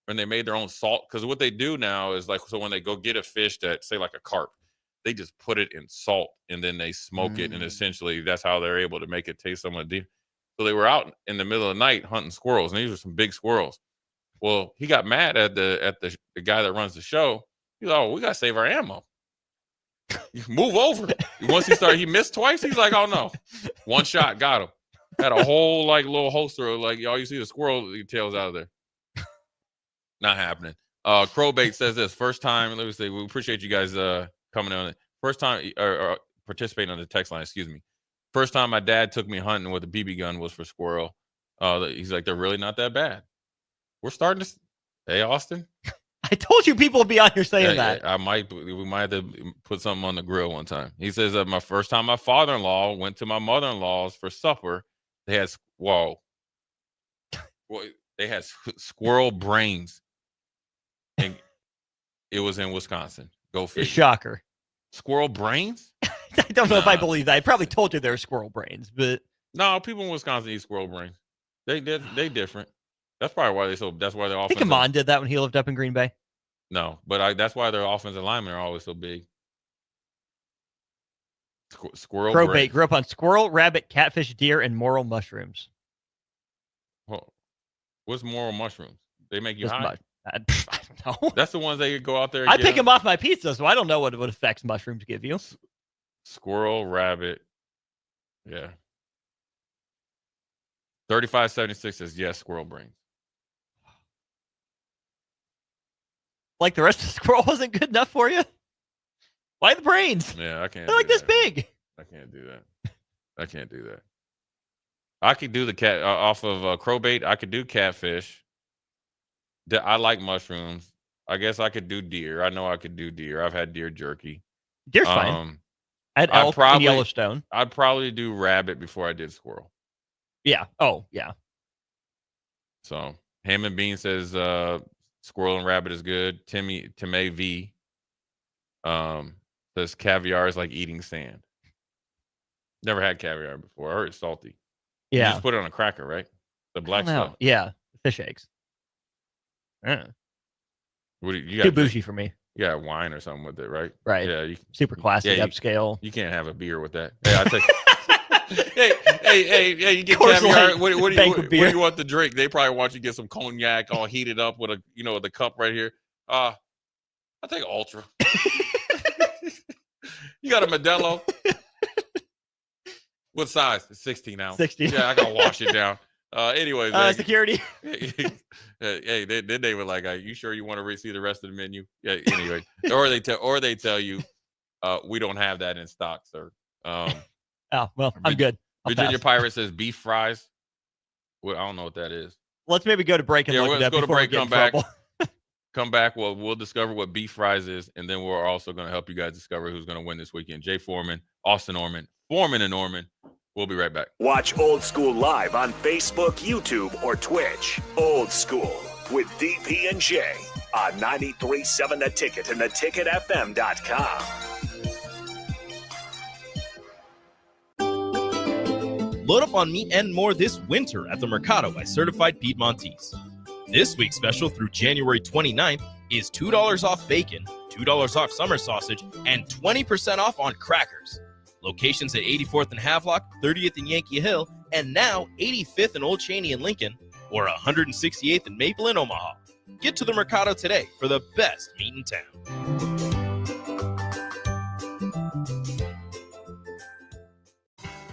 and they made their own salt. Because what they do now is like, so when they go get a fish that say like a carp, they just put it in salt and then they smoke it, and essentially that's how they're able to make it taste somewhat deep. So they were out in the middle of the night hunting squirrels, and these were some big squirrels. Well, he got mad at the guy that runs the show. He's like, "Oh, we gotta save our ammo. Move over." Once he missed twice. He's like, "Oh no, one shot got him." Had a whole like little holster of like all you see the squirrel tails out of there. Not happening. Crowbait says this first time. Let me say we appreciate you guys coming on. First time or participating on the text line. Excuse me. First time my dad took me hunting with a BB gun was for squirrel. He's like, they're really not that bad. We're starting to. Hey, Austin. I told you people would be out here saying that. Yeah, we might have to put something on the grill one time. He says that my first time my father-in-law went to my mother-in-law's for supper, they had they had squirrel brains, and it was in Wisconsin. Go figure. Shocker. Squirrel brains? I don't know if I believe that. I probably told you they're squirrel brains, but no, people in Wisconsin eat squirrel brains. They different. That's probably why that's why they're I think Amon did that when he lived up in Green Bay. No, but that's why their offensive linemen are always so big. Squirrel Crowbait grew up on squirrel, rabbit, catfish, deer, and morel mushrooms. Well, what's morel mushrooms? They make you high? I don't know. That's the ones they could go out there and I pick them off my pizza, so I don't know what effects mushrooms give you. Squirrel, rabbit. Yeah. 3576 says yes, squirrel brains. Like the rest of the squirrel wasn't good enough for you? Why the brains? Yeah, I can't. They're like this big. I can't do that. I can't do that. I could do the cat off of crowbait. I could do catfish. I like mushrooms. I guess I could do deer. I know I could do deer. I've had deer jerky. Deer's fine. I had elk in Yellowstone. I'd probably do rabbit before I did squirrel. Yeah. Oh, yeah. So Ham and Bean says squirrel and rabbit is good. Timmy V says caviar is like eating sand. Never had caviar before. I heard it's salty. Yeah. You just put it on a cracker, right? The black stuff. Yeah. Fish eggs. What you too bougie for me. You got wine or something with it, right? Right. Yeah. Super classy, upscale. You can't have a beer with that. Hey, I take. hey, you get caviar. What do you want to drink? They probably want you to get some cognac all heated up with the cup right here. I take Ultra. You got a Modelo? What size? 16 ounce. 16. Yeah, I gotta wash it down. Anyways, security. Hey, then they were like, "Are you sure you want to see the rest of the menu?" Yeah. Anyway, or they tell you, we don't have that in stock, sir. Oh well, I'm good. Virginia Pirate says beef fries. Well, I don't know what that is. Let's maybe go to break and look it up. Let's go to break. Come back. Come back. We'll discover what beef fries is, and then we're also going to help you guys discover who's going to win this weekend. Jay Foreman, Austin Oerman, Foreman and Oerman. We'll be right back. Watch Old School live on Facebook, YouTube, or Twitch. Old School with DP and J on 93.7 The Ticket and theticketfm.com. Load up on meat and more this winter at the Mercado by Certified Piedmontese. This week's special through January 29th is $2 off bacon, $2 off summer sausage, and 20% off on crackers. Locations at 84th and Havelock, 30th and Yankee Hill, and now 85th and Old Cheney and Lincoln, or 168th and Maple in Omaha. Get to the Mercado today for the best meat in town.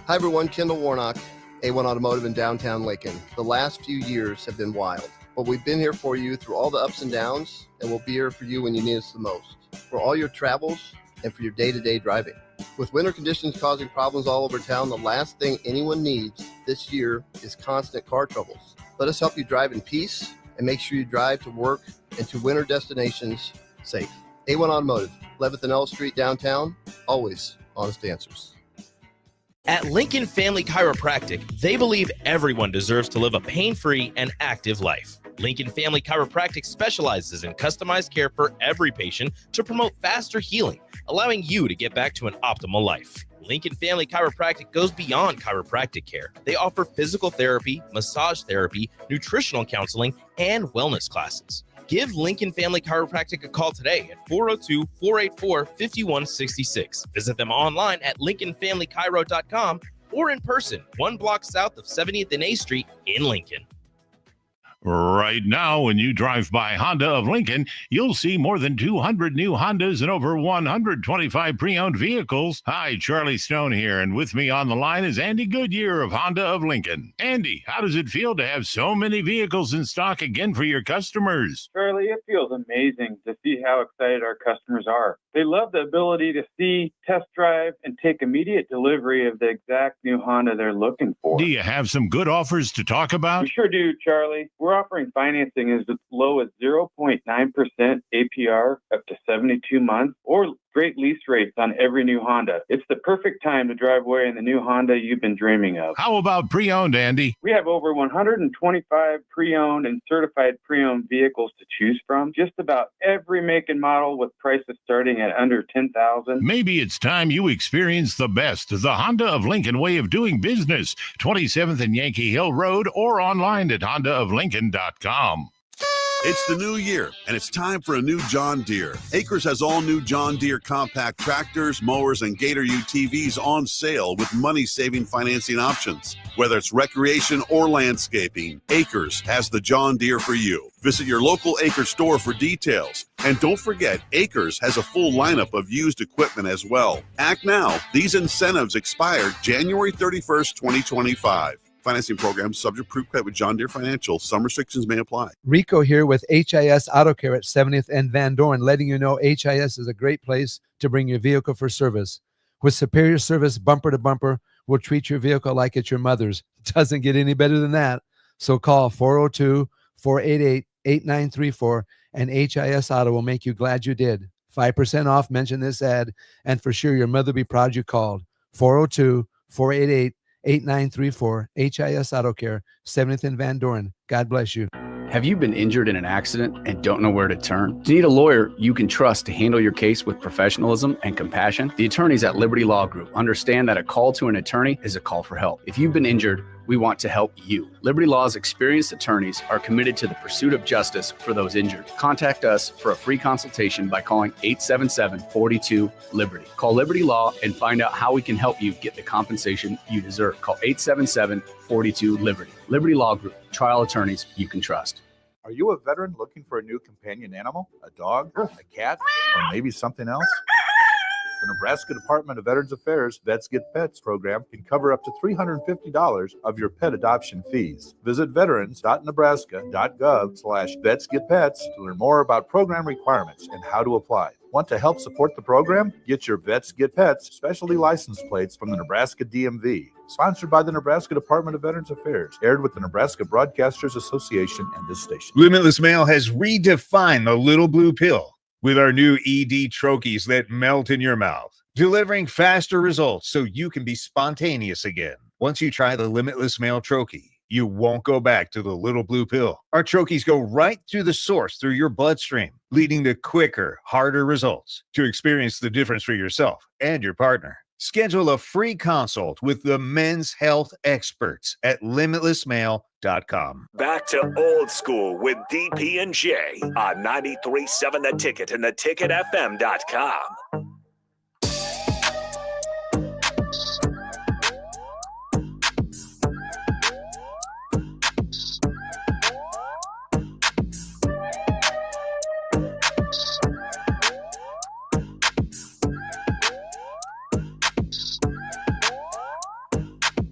Hi everyone, Kendall Warnock, A1 Automotive in downtown Lincoln. The last few years have been wild, but we've been here for you through all the ups and downs, and we'll be here for you when you need us the most. For all your travels, and for your day-to-day driving. With winter conditions causing problems all over town, the last thing anyone needs this year is constant car troubles. Let us help you drive in peace and make sure you drive to work and to winter destinations safe. A1 Automotive, 11th and L Street downtown, always honest answers. At Lincoln Family Chiropractic, they believe everyone deserves to live a pain-free and active life. Lincoln Family Chiropractic specializes in customized care for every patient to promote faster healing, allowing you to get back to an optimal life. Lincoln Family Chiropractic goes beyond chiropractic care. They offer physical therapy, massage therapy, nutritional counseling, and wellness classes. Give Lincoln Family Chiropractic a call today at 402-484-5166. Visit them online at lincolnfamilychiro.com or in person, 1 block south of 70th and A Street in Lincoln. Right now, when you drive by Honda of Lincoln, you'll see more than 200 new Hondas and over 125 pre-owned vehicles. Hi, Charlie Stone here, and with me on the line is Andy Goodyear of Honda of Lincoln. Andy, how does it feel to have so many vehicles in stock again for your customers? Charlie, it feels amazing to see how excited our customers are. They love the ability to see, test drive, and take immediate delivery of the exact new Honda they're looking for. Do you have some good offers to talk about? We sure do, Charlie. We're offering financing as low as 0.9% APR up to 72 months, or great lease rates on every new Honda. It's the perfect time to drive away in the new Honda you've been dreaming of. How about pre-owned, Andy? We have over 125 pre-owned and certified pre-owned vehicles to choose from. Just about every make and model with prices starting at under $10,000. Maybe it's time you experience the best, the Honda of Lincoln way of doing business. 27th and Yankee Hill Road or online at hondaoflincoln.com. It's the new year, and it's time for a new John Deere. Acres has all new John Deere compact tractors, mowers, and Gator UTVs on sale with money-saving financing options. Whether it's recreation or landscaping, Acres has the John Deere for you. Visit your local Acres store for details. And don't forget, Acres has a full lineup of used equipment as well. Act now. These incentives expire January 31st, 2025. Financing program subject proof credit with John Deere Financial. Some restrictions may apply. Rico here with HIS Auto Care at 70th and Van Dorn, letting you know HIS is a great place to bring your vehicle for service. With superior service, bumper to bumper, we'll treat your vehicle like it's your mother's. Doesn't get any better than that. So call 402-488-8934 and HIS Auto will make you glad you did. 5% off, mention this ad, and for sure your mother will be proud you called. 402-488-8934, HIS Auto Care, 70th and Van Dorn. God bless you. Have you been injured in an accident and don't know where to turn? Do you need a lawyer you can trust to handle your case with professionalism and compassion? The attorneys at Liberty Law Group understand that a call to an attorney is a call for help. If you've been injured, we want to help you. Liberty Law's experienced attorneys are committed to the pursuit of justice for those injured. Contact us for a free consultation by calling 877-42-LIBERTY. Call Liberty Law and find out how we can help you get the compensation you deserve. Call 877-42-LIBERTY. Liberty Law Group, trial attorneys you can trust. Are you a veteran looking for a new companion animal? A dog, a cat, or maybe something else? The Nebraska Department of Veterans Affairs Vets Get Pets program can cover up to $350 of your pet adoption fees. Visit veterans.nebraska.gov/vetsgetpets to learn more about program requirements and how to apply. Want to help support the program? Get your Vets Get Pets specialty license plates from the Nebraska DMV. Sponsored by the Nebraska Department of Veterans Affairs. Aired with the Nebraska Broadcasters Association and this station. Limitless Mail has redefined the little blue pill with our new ED trochees that melt in your mouth, delivering faster results so you can be spontaneous again. Once you try the Limitless Mail trochee, you won't go back to the little blue pill. Our trochees go right to the source through your bloodstream, leading to quicker, harder results. To experience the difference for yourself and your partner, schedule a free consult with the men's health experts at limitlessmail.com. Back to old school with DP and J on 93.7 The Ticket and theticketfm.com.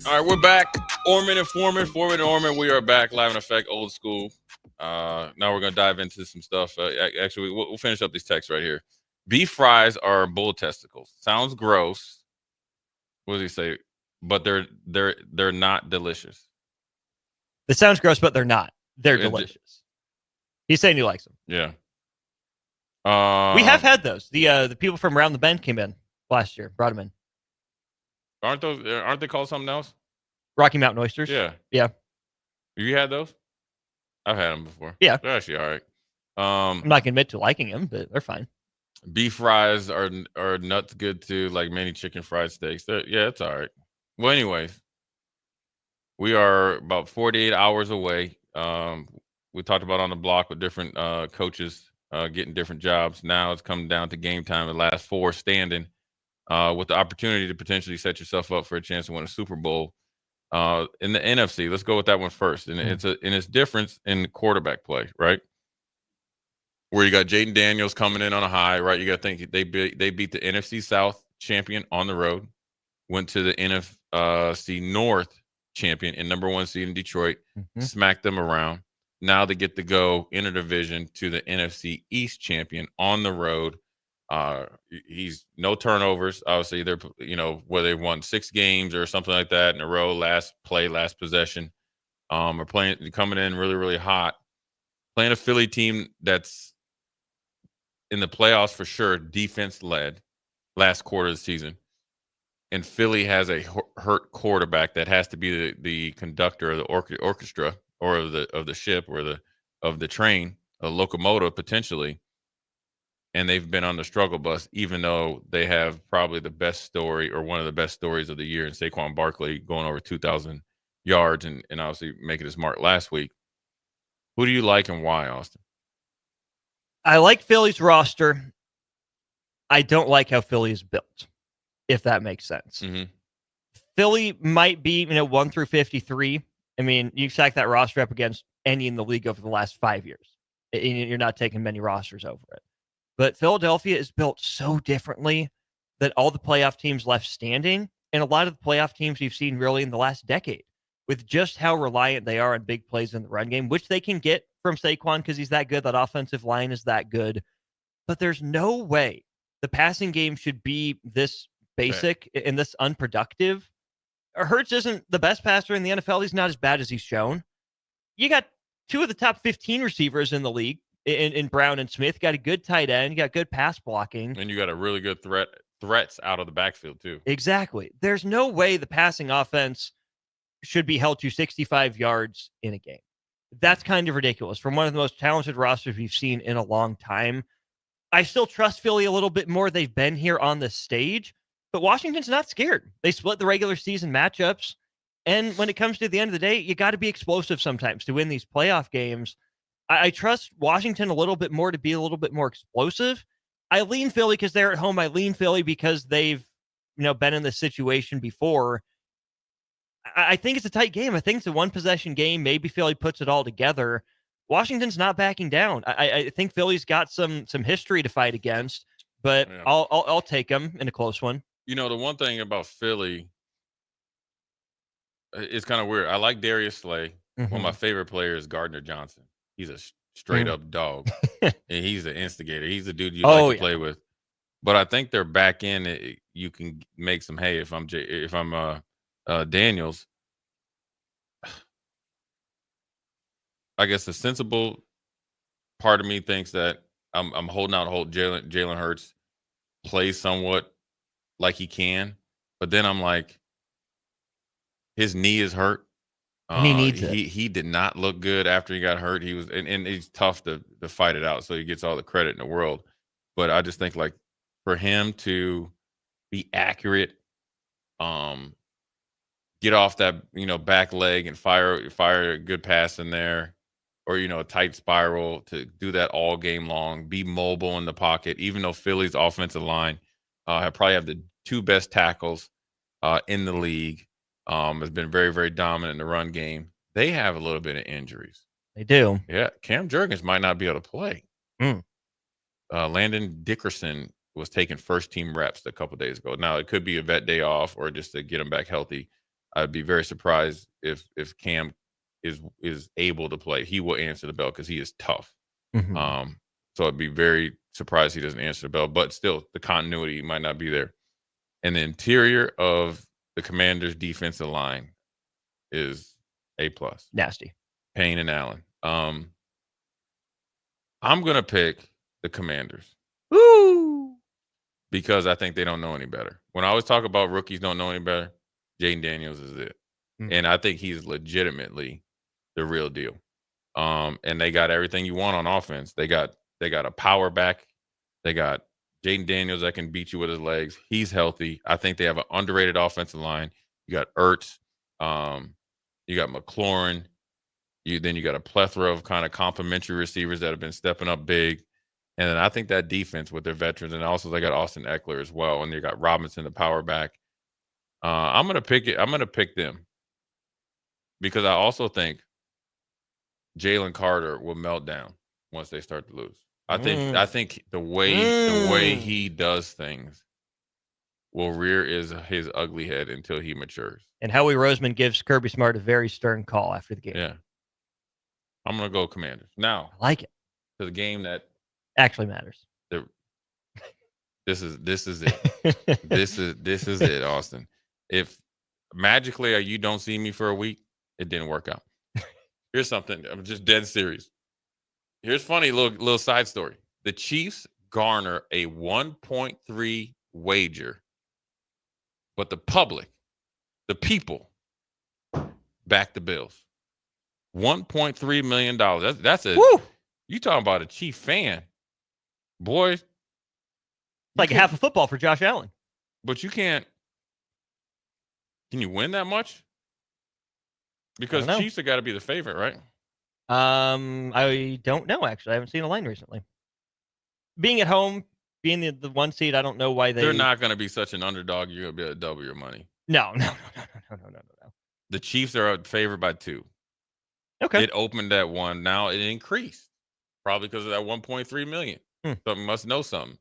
All right, we're back. Oerman and Foreman, Foreman and Oerman. We are back live in effect, old school. Now we're going to dive into some stuff. Actually, we'll finish up these texts right here. Beef fries are bull testicles. Sounds gross. What does he say? But they're not delicious. It sounds gross, but they're not. They're It- delicious. He's saying he likes them. Yeah. We have had those. The people from Around the Bend came in last year, brought them in. Aren't they called something else? Rocky Mountain oysters. Yeah. Yeah. You had those? I've had them before. Yeah. They're actually all right. I'm not gonna admit to liking them, but they're fine. Beef fries are nuts good too, like many chicken fried steaks. It's all right. Well, anyways, we are about 48 hours away. We talked about on the block with different coaches getting different jobs. Now it's coming down to game time. The last four standing with the opportunity to potentially set yourself up for a chance to win a Super Bowl. In the NFC, let's go with that one first. And it's difference in quarterback play, right? Where you got Jaden Daniels coming in on a high, right? You got to think they beat the NFC South champion on the road, went to the NFC North champion and number 1 seed in Detroit, smacked them around. Now they get to go interdivision to the NFC East champion on the road. He's no turnovers. Obviously, they're where they won 6 games or something like that in a row. Last possession. Are coming in really, really hot. Playing a Philly team that's in the playoffs for sure, defense led last quarter of the season. And Philly has a hurt quarterback that has to be the conductor of the orchestra or of the ship or of the train, a locomotive potentially. And they've been on the struggle bus, even though they have probably the best story or one of the best stories of the year in Saquon Barkley going over 2,000 yards and obviously making his mark last week. Who do you like and why, Austin? I like Philly's roster. I don't like how Philly is built, if that makes sense. Philly might be 1 through 53. I mean, you stack that roster up against any in the league over the last 5 years. You're not taking many rosters over it. But Philadelphia is built so differently that all the playoff teams left standing, and a lot of the playoff teams you've seen really in the last decade, with just how reliant they are on big plays in the run game, which they can get from Saquon because he's that good. That offensive line is that good. But there's no way the passing game should be this basic and this unproductive. Hurts isn't the best passer in the NFL. He's not as bad as he's shown. You got 2 of the top 15 receivers in the league in Brown and Smith. You got a good tight end. You got good pass blocking. And you got a really good threats out of the backfield too. Exactly. There's no way the passing offense should be held to 65 yards in a game. That's kind of ridiculous from one of the most talented rosters we've seen in a long time. I still trust Philly a little bit more. They've been here on the stage, but Washington's not scared. They split the regular season matchups. And when it comes to the end of the day, you got to be explosive sometimes to win these playoff games. I trust Washington a little bit more to be a little bit more explosive. I lean Philly because they're at home. I lean Philly because they've, been in this situation before. I think it's a tight game. I think it's a 1-possession game. Maybe Philly puts it all together. Washington's not backing down. I think Philly's got some history to fight against, but yeah. I'll take them in a close one. The one thing about Philly, it's kind of weird. I like Darius Slay. One of my favorite players is Gardner Johnson. He's a straight up dog, and he's the instigator. He's the dude you like to play with. But I think they're back in. You can make some hay if I'm Daniels. I guess the sensible part of me thinks that I'm holding out hope Jalen Hurts plays somewhat like he can, but then I'm like, his knee is hurt. And he needs it. He did not look good after he got hurt. He was and he's tough to fight it out, so he gets all the credit in the world. But I just think like for him to be accurate, get off that back leg and fire a good pass in there, or a tight spiral, to do that all game long, be mobile in the pocket. Even though Philly's offensive line probably have the 2 best tackles in the league, has been very, very dominant in the run game. They have a little bit of injuries. They do. Yeah, Cam Jurgens might not be able to play. Landon Dickerson was taking first-team reps a couple days ago. Now, it could be a vet day off or just to get him back healthy. I'd be very surprised if Cam is able to play. He will answer the bell because he is tough. So I'd be very surprised he doesn't answer the bell, but still the continuity might not be there. And the interior of the Commanders' defensive line is A+. Nasty. Payne and Allen. I'm going to pick the Commanders. Woo! Because I think they don't know any better. When I always talk about rookies don't know any better, Jaden Daniels is it. And I think he's legitimately the real deal. And they got everything you want on offense. They got a power back. They got Jaden Daniels that can beat you with his legs. He's healthy. I think they have an underrated offensive line. You got Ertz. You got McLaurin. Then you got a plethora of kind of complementary receivers that have been stepping up big. And then I think that defense with their veterans, and also they got Austin Eckler as well, and they got Robinson, the power back. I'm gonna pick it. I'm gonna pick them because I also think Jalen Carter will melt down once they start to lose. I think the way he does things will rear his ugly head until he matures. And Howie Roseman gives Kirby Smart a very stern call after the game. Yeah, I'm gonna go Commanders now. I like it. To the game that actually matters. This is it. this is it, Austin. If magically you don't see me for a week, it didn't work out. Here's something. I'm just dead serious. Here's funny little side story. The Chiefs garner a 1.3 wager, but the public, the people, back the Bills. $1.3 million. That's a. Woo! You talking about a Chief fan, boy? Like half a football for Josh Allen. But you can't. Can you win that much? Because Chiefs have got to be the favorite, right? I don't know, actually. I haven't seen a line recently. Being at home, being the one seed, I don't know why They're not going to be such an underdog. You're going to be able to double your money. No. The Chiefs are favored by 2. Okay. It opened at 1. Now it increased. Probably because of that 1.3 million. Something must know something.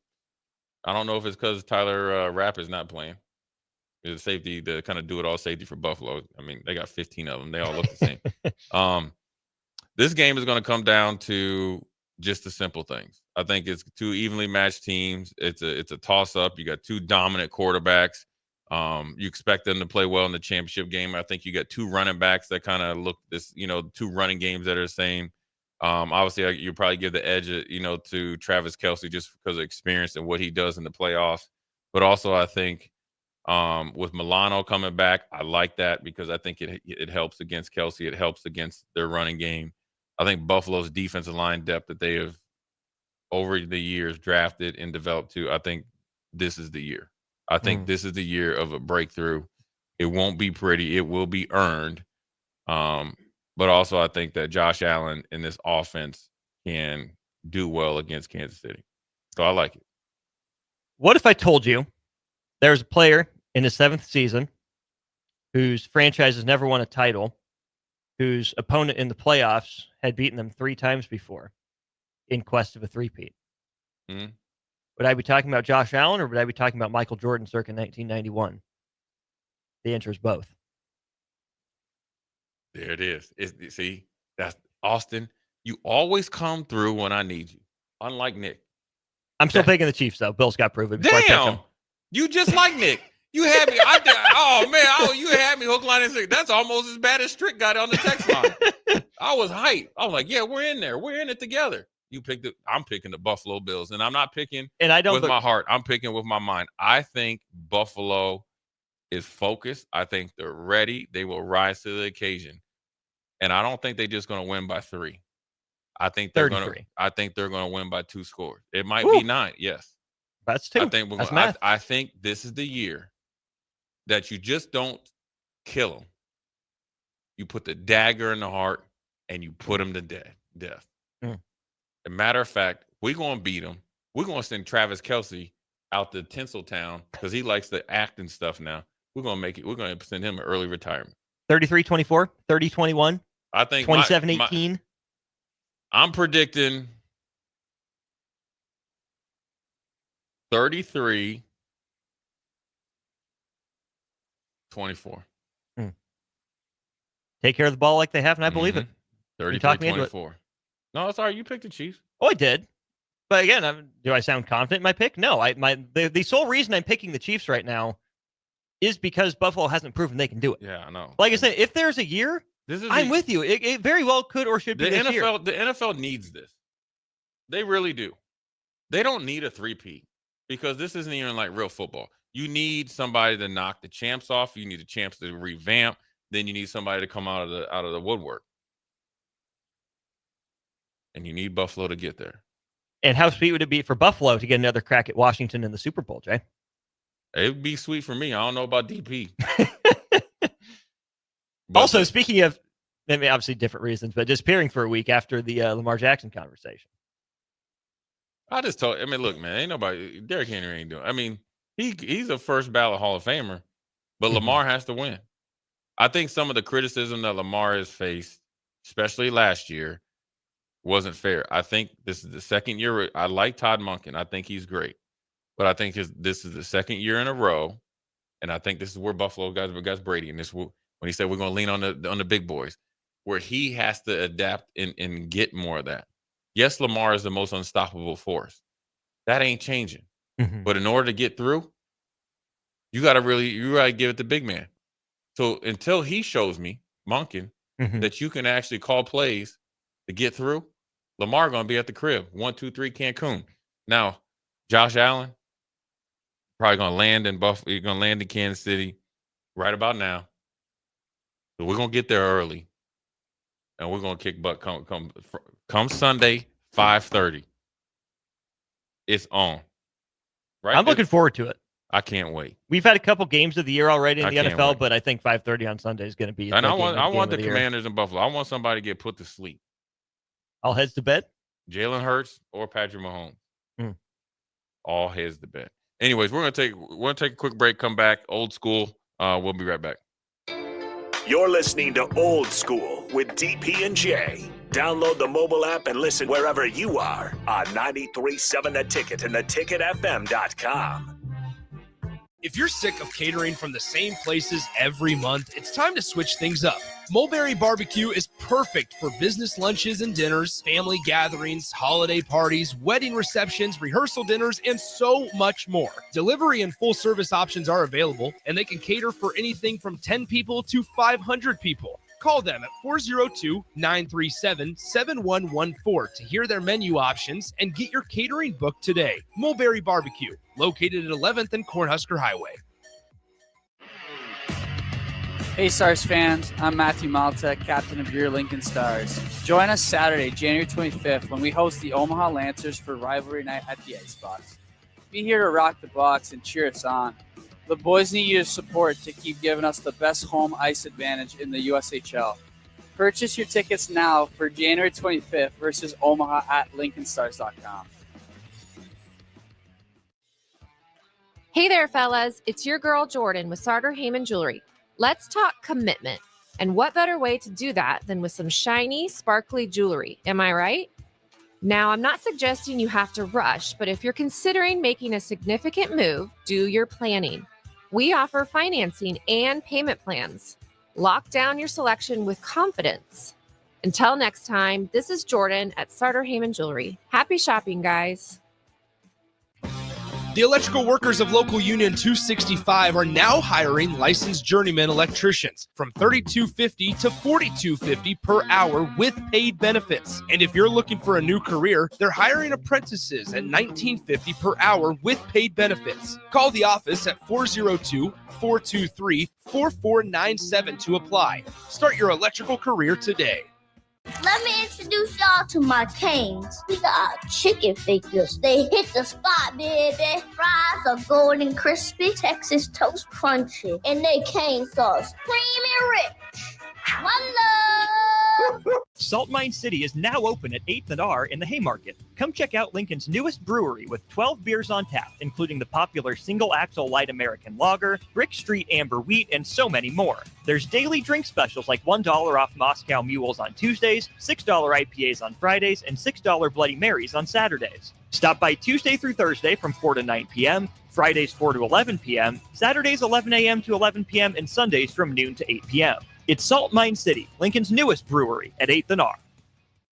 I don't know if it's because Tyler Rapp is not playing. It's safety, the kind of do-it-all safety for Buffalo. I mean, they got 15 of them. They all look the same. This game is going to come down to just the simple things. I think it's 2 evenly matched teams. It's a toss-up. You got 2 dominant quarterbacks. You expect them to play well in the championship game. I think you got 2 running backs that kind of look 2 running games that are the same. Obviously, you probably give the edge, to Travis Kelce just because of experience and what he does in the playoffs. But also, I think with Milano coming back, I like that because I think it helps against Kelce. It helps against their running game. I think Buffalo's defensive line depth that they have over the years drafted and developed to, I think this is the year. I think this is the year of a breakthrough. It won't be pretty. It will be earned. But also I think that Josh Allen in this offense can do well against Kansas City. So I like it. What if I told you there's a player in his 7th season whose franchise has never won a title, whose opponent in the playoffs had beaten them 3 times before in quest of a three-peat? Mm-hmm. Would I be talking about Josh Allen or would I be talking about Michael Jordan circa 1991? The answer is both. There it is. See, that's Austin. You always come through when I need you. Unlike Nick. I'm still picking the Chiefs, though. Bill's got proven. Damn. You just like Nick. You had me. You had me hook, line, and sinker. That's almost as bad as Strick got on the text line. I was hyped. I was like, yeah, we're in there. We're in it together. You picked it. I'm picking the Buffalo Bills, and I'm not picking with my heart. I'm picking with my mind. I think Buffalo is focused. I think they're ready. They will rise to the occasion. And I don't think they're just going to win by 3. I think they're going to win by 2 scores. It might be 9. Yes. That's 2. I think this is the year that you just don't kill them. You put the dagger in the heart and you put them to death. As a matter of fact, we're going to beat them. We're going to send Travis Kelce out to Tinseltown because he likes to act and stuff now. We're going to make it. We're going to send him an early retirement. 33-24, 30-21, I think 27-18. I'm predicting 33-24. Take care of the ball like they have, and I believe it. 33-24. No, it's all right. You picked the Chiefs. Oh, I did. But again, do I sound confident in my pick? No. The sole reason I'm picking the Chiefs right now is because Buffalo hasn't proven they can do it. Yeah, I know. Like I said, if there's a year, I'm with you. It very well could or should be this year. The NFL needs this. They really do. They don't need a 3-peat because this isn't even like real football. You need somebody to knock the champs off. You need the champs to revamp. Then you need somebody to come out of the woodwork. And you need Buffalo to get there. And how sweet would it be for Buffalo to get another crack at Washington in the Super Bowl, Jay? It would be sweet for me. I don't know about DP. Also, speaking of, obviously different reasons, but disappearing for a week after the Lamar Jackson conversation. Look, man, ain't nobody, Derrick Henry ain't doing. I mean, he's a first ballot Hall of Famer, but Lamar has to win. I think some of the criticism that Lamar has faced, especially last year, wasn't fair. I think this is the second year. I like Todd Monken. I think he's great. But I think this is the second year in a row, and I think this is where Buffalo guys Brady, and this when he said we're going to lean on the big boys, where he has to adapt and get more of that. Yes, Lamar is the most unstoppable force. That ain't changing. Mm-hmm. But in order to get through, you got to give it to big man. So until he shows me, Monken, that you can actually call plays to get through, Lamar going to be at the crib. 1, 2, 3, Cancun. Now, Josh Allen probably going to land in Buffalo. He's going to land in Kansas City right about now. So we're going to get there early, and we're going to kick butt come Sunday, 5:30. It's on. Right? I'm looking forward to it. I can't wait. We've had a couple games of the year already in the NFL, but I think 5:30 on Sunday is going to be. And I want the Commanders in Buffalo. I want somebody to get put to sleep. All heads to bed? Jalen Hurts or Patrick Mahomes. All heads to bed. Anyways, we're gonna take a quick break. Come back. Old school. We'll be right back. You're listening to Old School with DP and J. Download the mobile app and listen wherever you are on 93.7 The Ticket and theticketfm.com. If you're sick of catering from the same places every month, it's time to switch things up. Mulberry Barbecue is perfect for business lunches and dinners, family gatherings, holiday parties, wedding receptions, rehearsal dinners, and so much more. Delivery and full service options are available, and they can cater for anything from 10 people to 500 people. Call them at 402-937-7114 to hear their menu options and get your catering booked today. Mulberry Barbecue, located at 11th and Cornhusker Highway. Hey Stars fans, I'm Matthew Malta, captain of your Lincoln Stars. Join us Saturday, January 25th, when we host the Omaha Lancers for Rivalry Night at the Icebox. Be here to rock the box and cheer us on. The boys need your support to keep giving us the best home ice advantage in the USHL. Purchase your tickets now for January 25th versus Omaha at LincolnStars.com. Hey there, fellas. It's your girl, Jordan, with Sartor Heyman Jewelry. Let's talk commitment. And what better way to do that than with some shiny, sparkly jewelry? Am I right? Now, I'm not suggesting you have to rush, but if you're considering making a significant move, do your planning. We offer financing and payment plans. Lock down your selection with confidence. Until next time, this is Jordan at Sartor Heyman Jewelry. Happy shopping, guys. The electrical workers of Local Union 265 are now hiring licensed journeyman electricians from $32.50 to $42.50 per hour with paid benefits. And if you're looking for a new career, they're hiring apprentices at $19.50 per hour with paid benefits. Call the office at 402-423-4497 to apply. Start your electrical career today. Let me introduce y'all to my canes. We got chicken fingers. They hit the spot, baby. Fries are golden crispy, Texas toast crunchy, and they cane sauce creamy rich. One love. Salt Mine City is now open at 8th and R in the Haymarket. Come check out Lincoln's newest brewery with 12 beers on tap, including the popular Single Axle Light American Lager, Brick Street Amber Wheat, and so many more. There's daily drink specials like $1 off Moscow Mules on Tuesdays, $6 IPAs on Fridays, and $6 Bloody Marys on Saturdays. Stop by Tuesday through Thursday from 4 to 9 p.m., Fridays 4 to 11 p.m., Saturdays 11 a.m. to 11 p.m., and Sundays from noon to 8 p.m. It's Salt Mine City, Lincoln's newest brewery at 8th and R.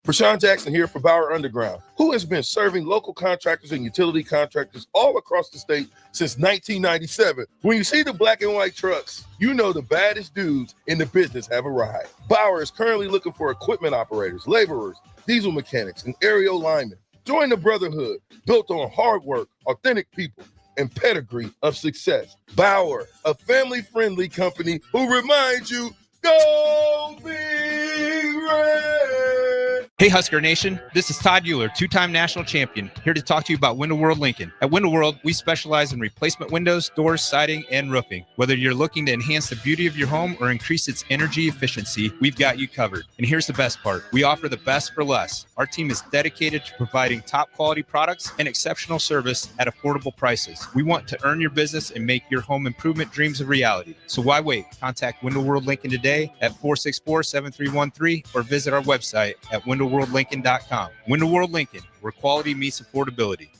Prashawn Jackson here for Bauer Underground, who has been serving local contractors and utility contractors all across the state since 1997. When you see the black and white trucks, you know the baddest dudes in the business have arrived. Bauer is currently looking for equipment operators, laborers, diesel mechanics, and aerial linemen. Join the brotherhood built on hard work, authentic people, and pedigree of success. Bauer, a family-friendly company who reminds you, go Big Red! Hey Husker Nation, this is Todd Euler, two-time national champion, here to talk to you about Window World Lincoln. At Window World, we specialize in replacement windows, doors, siding, and roofing. Whether you're looking to enhance the beauty of your home or increase its energy efficiency, we've got you covered. And here's the best part. We offer the best for less. Our team is dedicated to providing top quality products and exceptional service at affordable prices. We want to earn your business and make your home improvement dreams a reality. So why wait? Contact Window World Lincoln today at 464-7313 or visit our website at windowworldlincoln.com. Window World Lincoln, where quality meets affordability.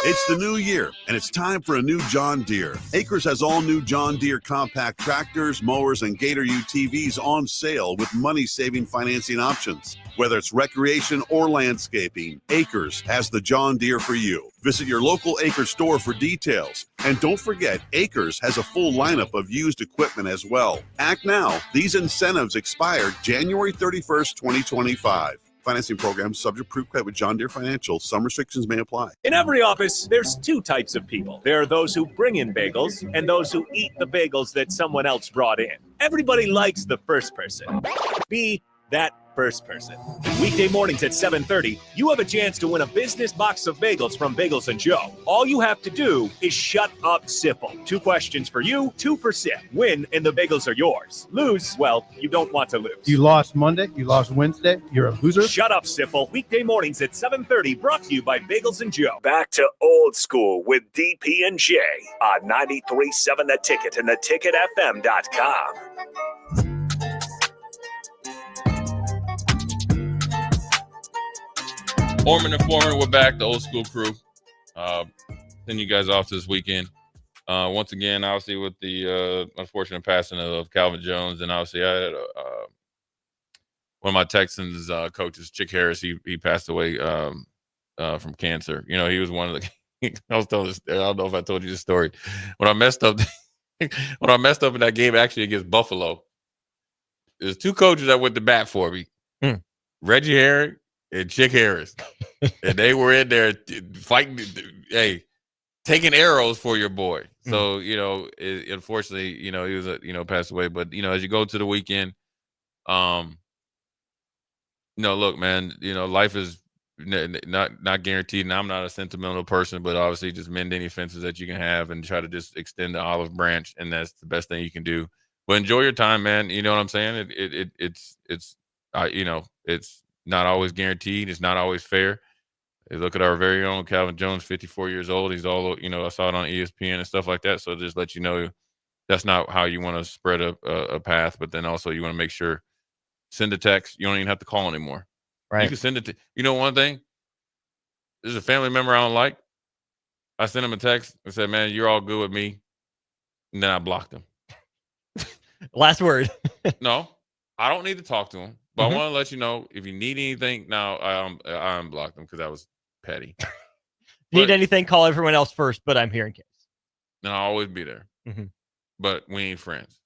It's the new year, and it's time for a new John Deere. Acres has all new John Deere compact tractors, mowers, and Gator UTVs on sale with money-saving financing options. Whether it's recreation or landscaping, Acres has the John Deere for you. Visit your local Acres store for details. And don't forget, Acres has a full lineup of used equipment as well. Act now. These incentives expire January 31st, 2025. Financing program subject to proof credit with John Deere Financial. Some restrictions may apply. In every office, there's two types of people. There are those who bring in bagels and those who eat the bagels that someone else brought in. Everybody likes the first person. Be that first person. Weekday mornings at 7:30, you have a chance to win a business box of bagels from Bagels & Joe. All you have to do is shut up, Sipple. 2 questions for you, 2 for Sip. Win, and the bagels are yours. Lose, well, you don't want to lose. You lost Monday, you lost Wednesday, you're a loser. Shut up, Sipple. Weekday mornings at 7:30, brought to you by Bagels & Joe. Back to old school with DP and J on 93.7 The Ticket and theticketfm.com. Oerman and Foreman, we're back, the old school crew. Send you guys off this weekend. Once again, obviously, with the unfortunate passing of Calvin Jones, and obviously, I had one of my Texans coaches, Chick Harris. He passed away from cancer. You know, he was one of the. I was telling this. I don't know if I told you this story. When I messed up, in that game, actually against Buffalo, there's 2 coaches that went to bat for me. Reggie Herring and Chick Harris, and they were in there fighting, taking arrows for your boy. So, you know, unfortunately, you know, he was, passed away. But, you know, as you go to the weekend, look, man, you know, life is not guaranteed. And I'm not a sentimental person, but obviously just mend any fences that you can have and try to just extend the olive branch. And that's the best thing you can do. But enjoy your time, man. You know what I'm saying? It's not always guaranteed. It's not always fair. You look at our very own Calvin Jones, 54 years old. He's all, I saw it on ESPN and stuff like that. So just let you know that's not how you want to spread a path. But then also you want to make sure, send a text. You don't even have to call anymore. Right. You can send it to, one thing, there's a family member I don't like. I sent him a text and said, man, you're all good with me. And then I blocked him. Last word. No, I don't need to talk to him. But I want to let you know, if you need anything, now I unblocked them because that was petty. Need anything, call everyone else first, but I'm here in case. And I'll always be there. But we ain't friends.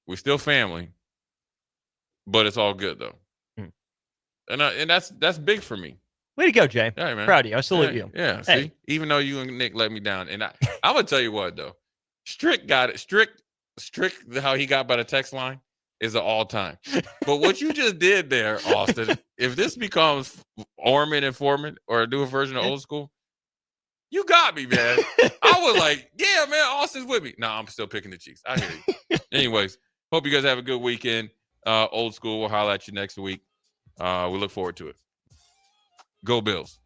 We're still family, but it's all good, though. And that's big for me. Way to go, Jay. Yeah, man. Proud of you. I salute you. Yeah, Hey. see? Even though you and Nick let me down. And I'm going to tell you what, though. Strick got it. Strick, how he got by the text line is an all-time. But what you just did there, Austin, if this becomes Oerman and Foreman or a newer version of old school, you got me, man. I was like, yeah, man, Austin's with me. No, I'm still picking the Chiefs. I hear you. Anyways, hope you guys have a good weekend. Old school, we'll holler at you next week. We look forward to it. Go Bills.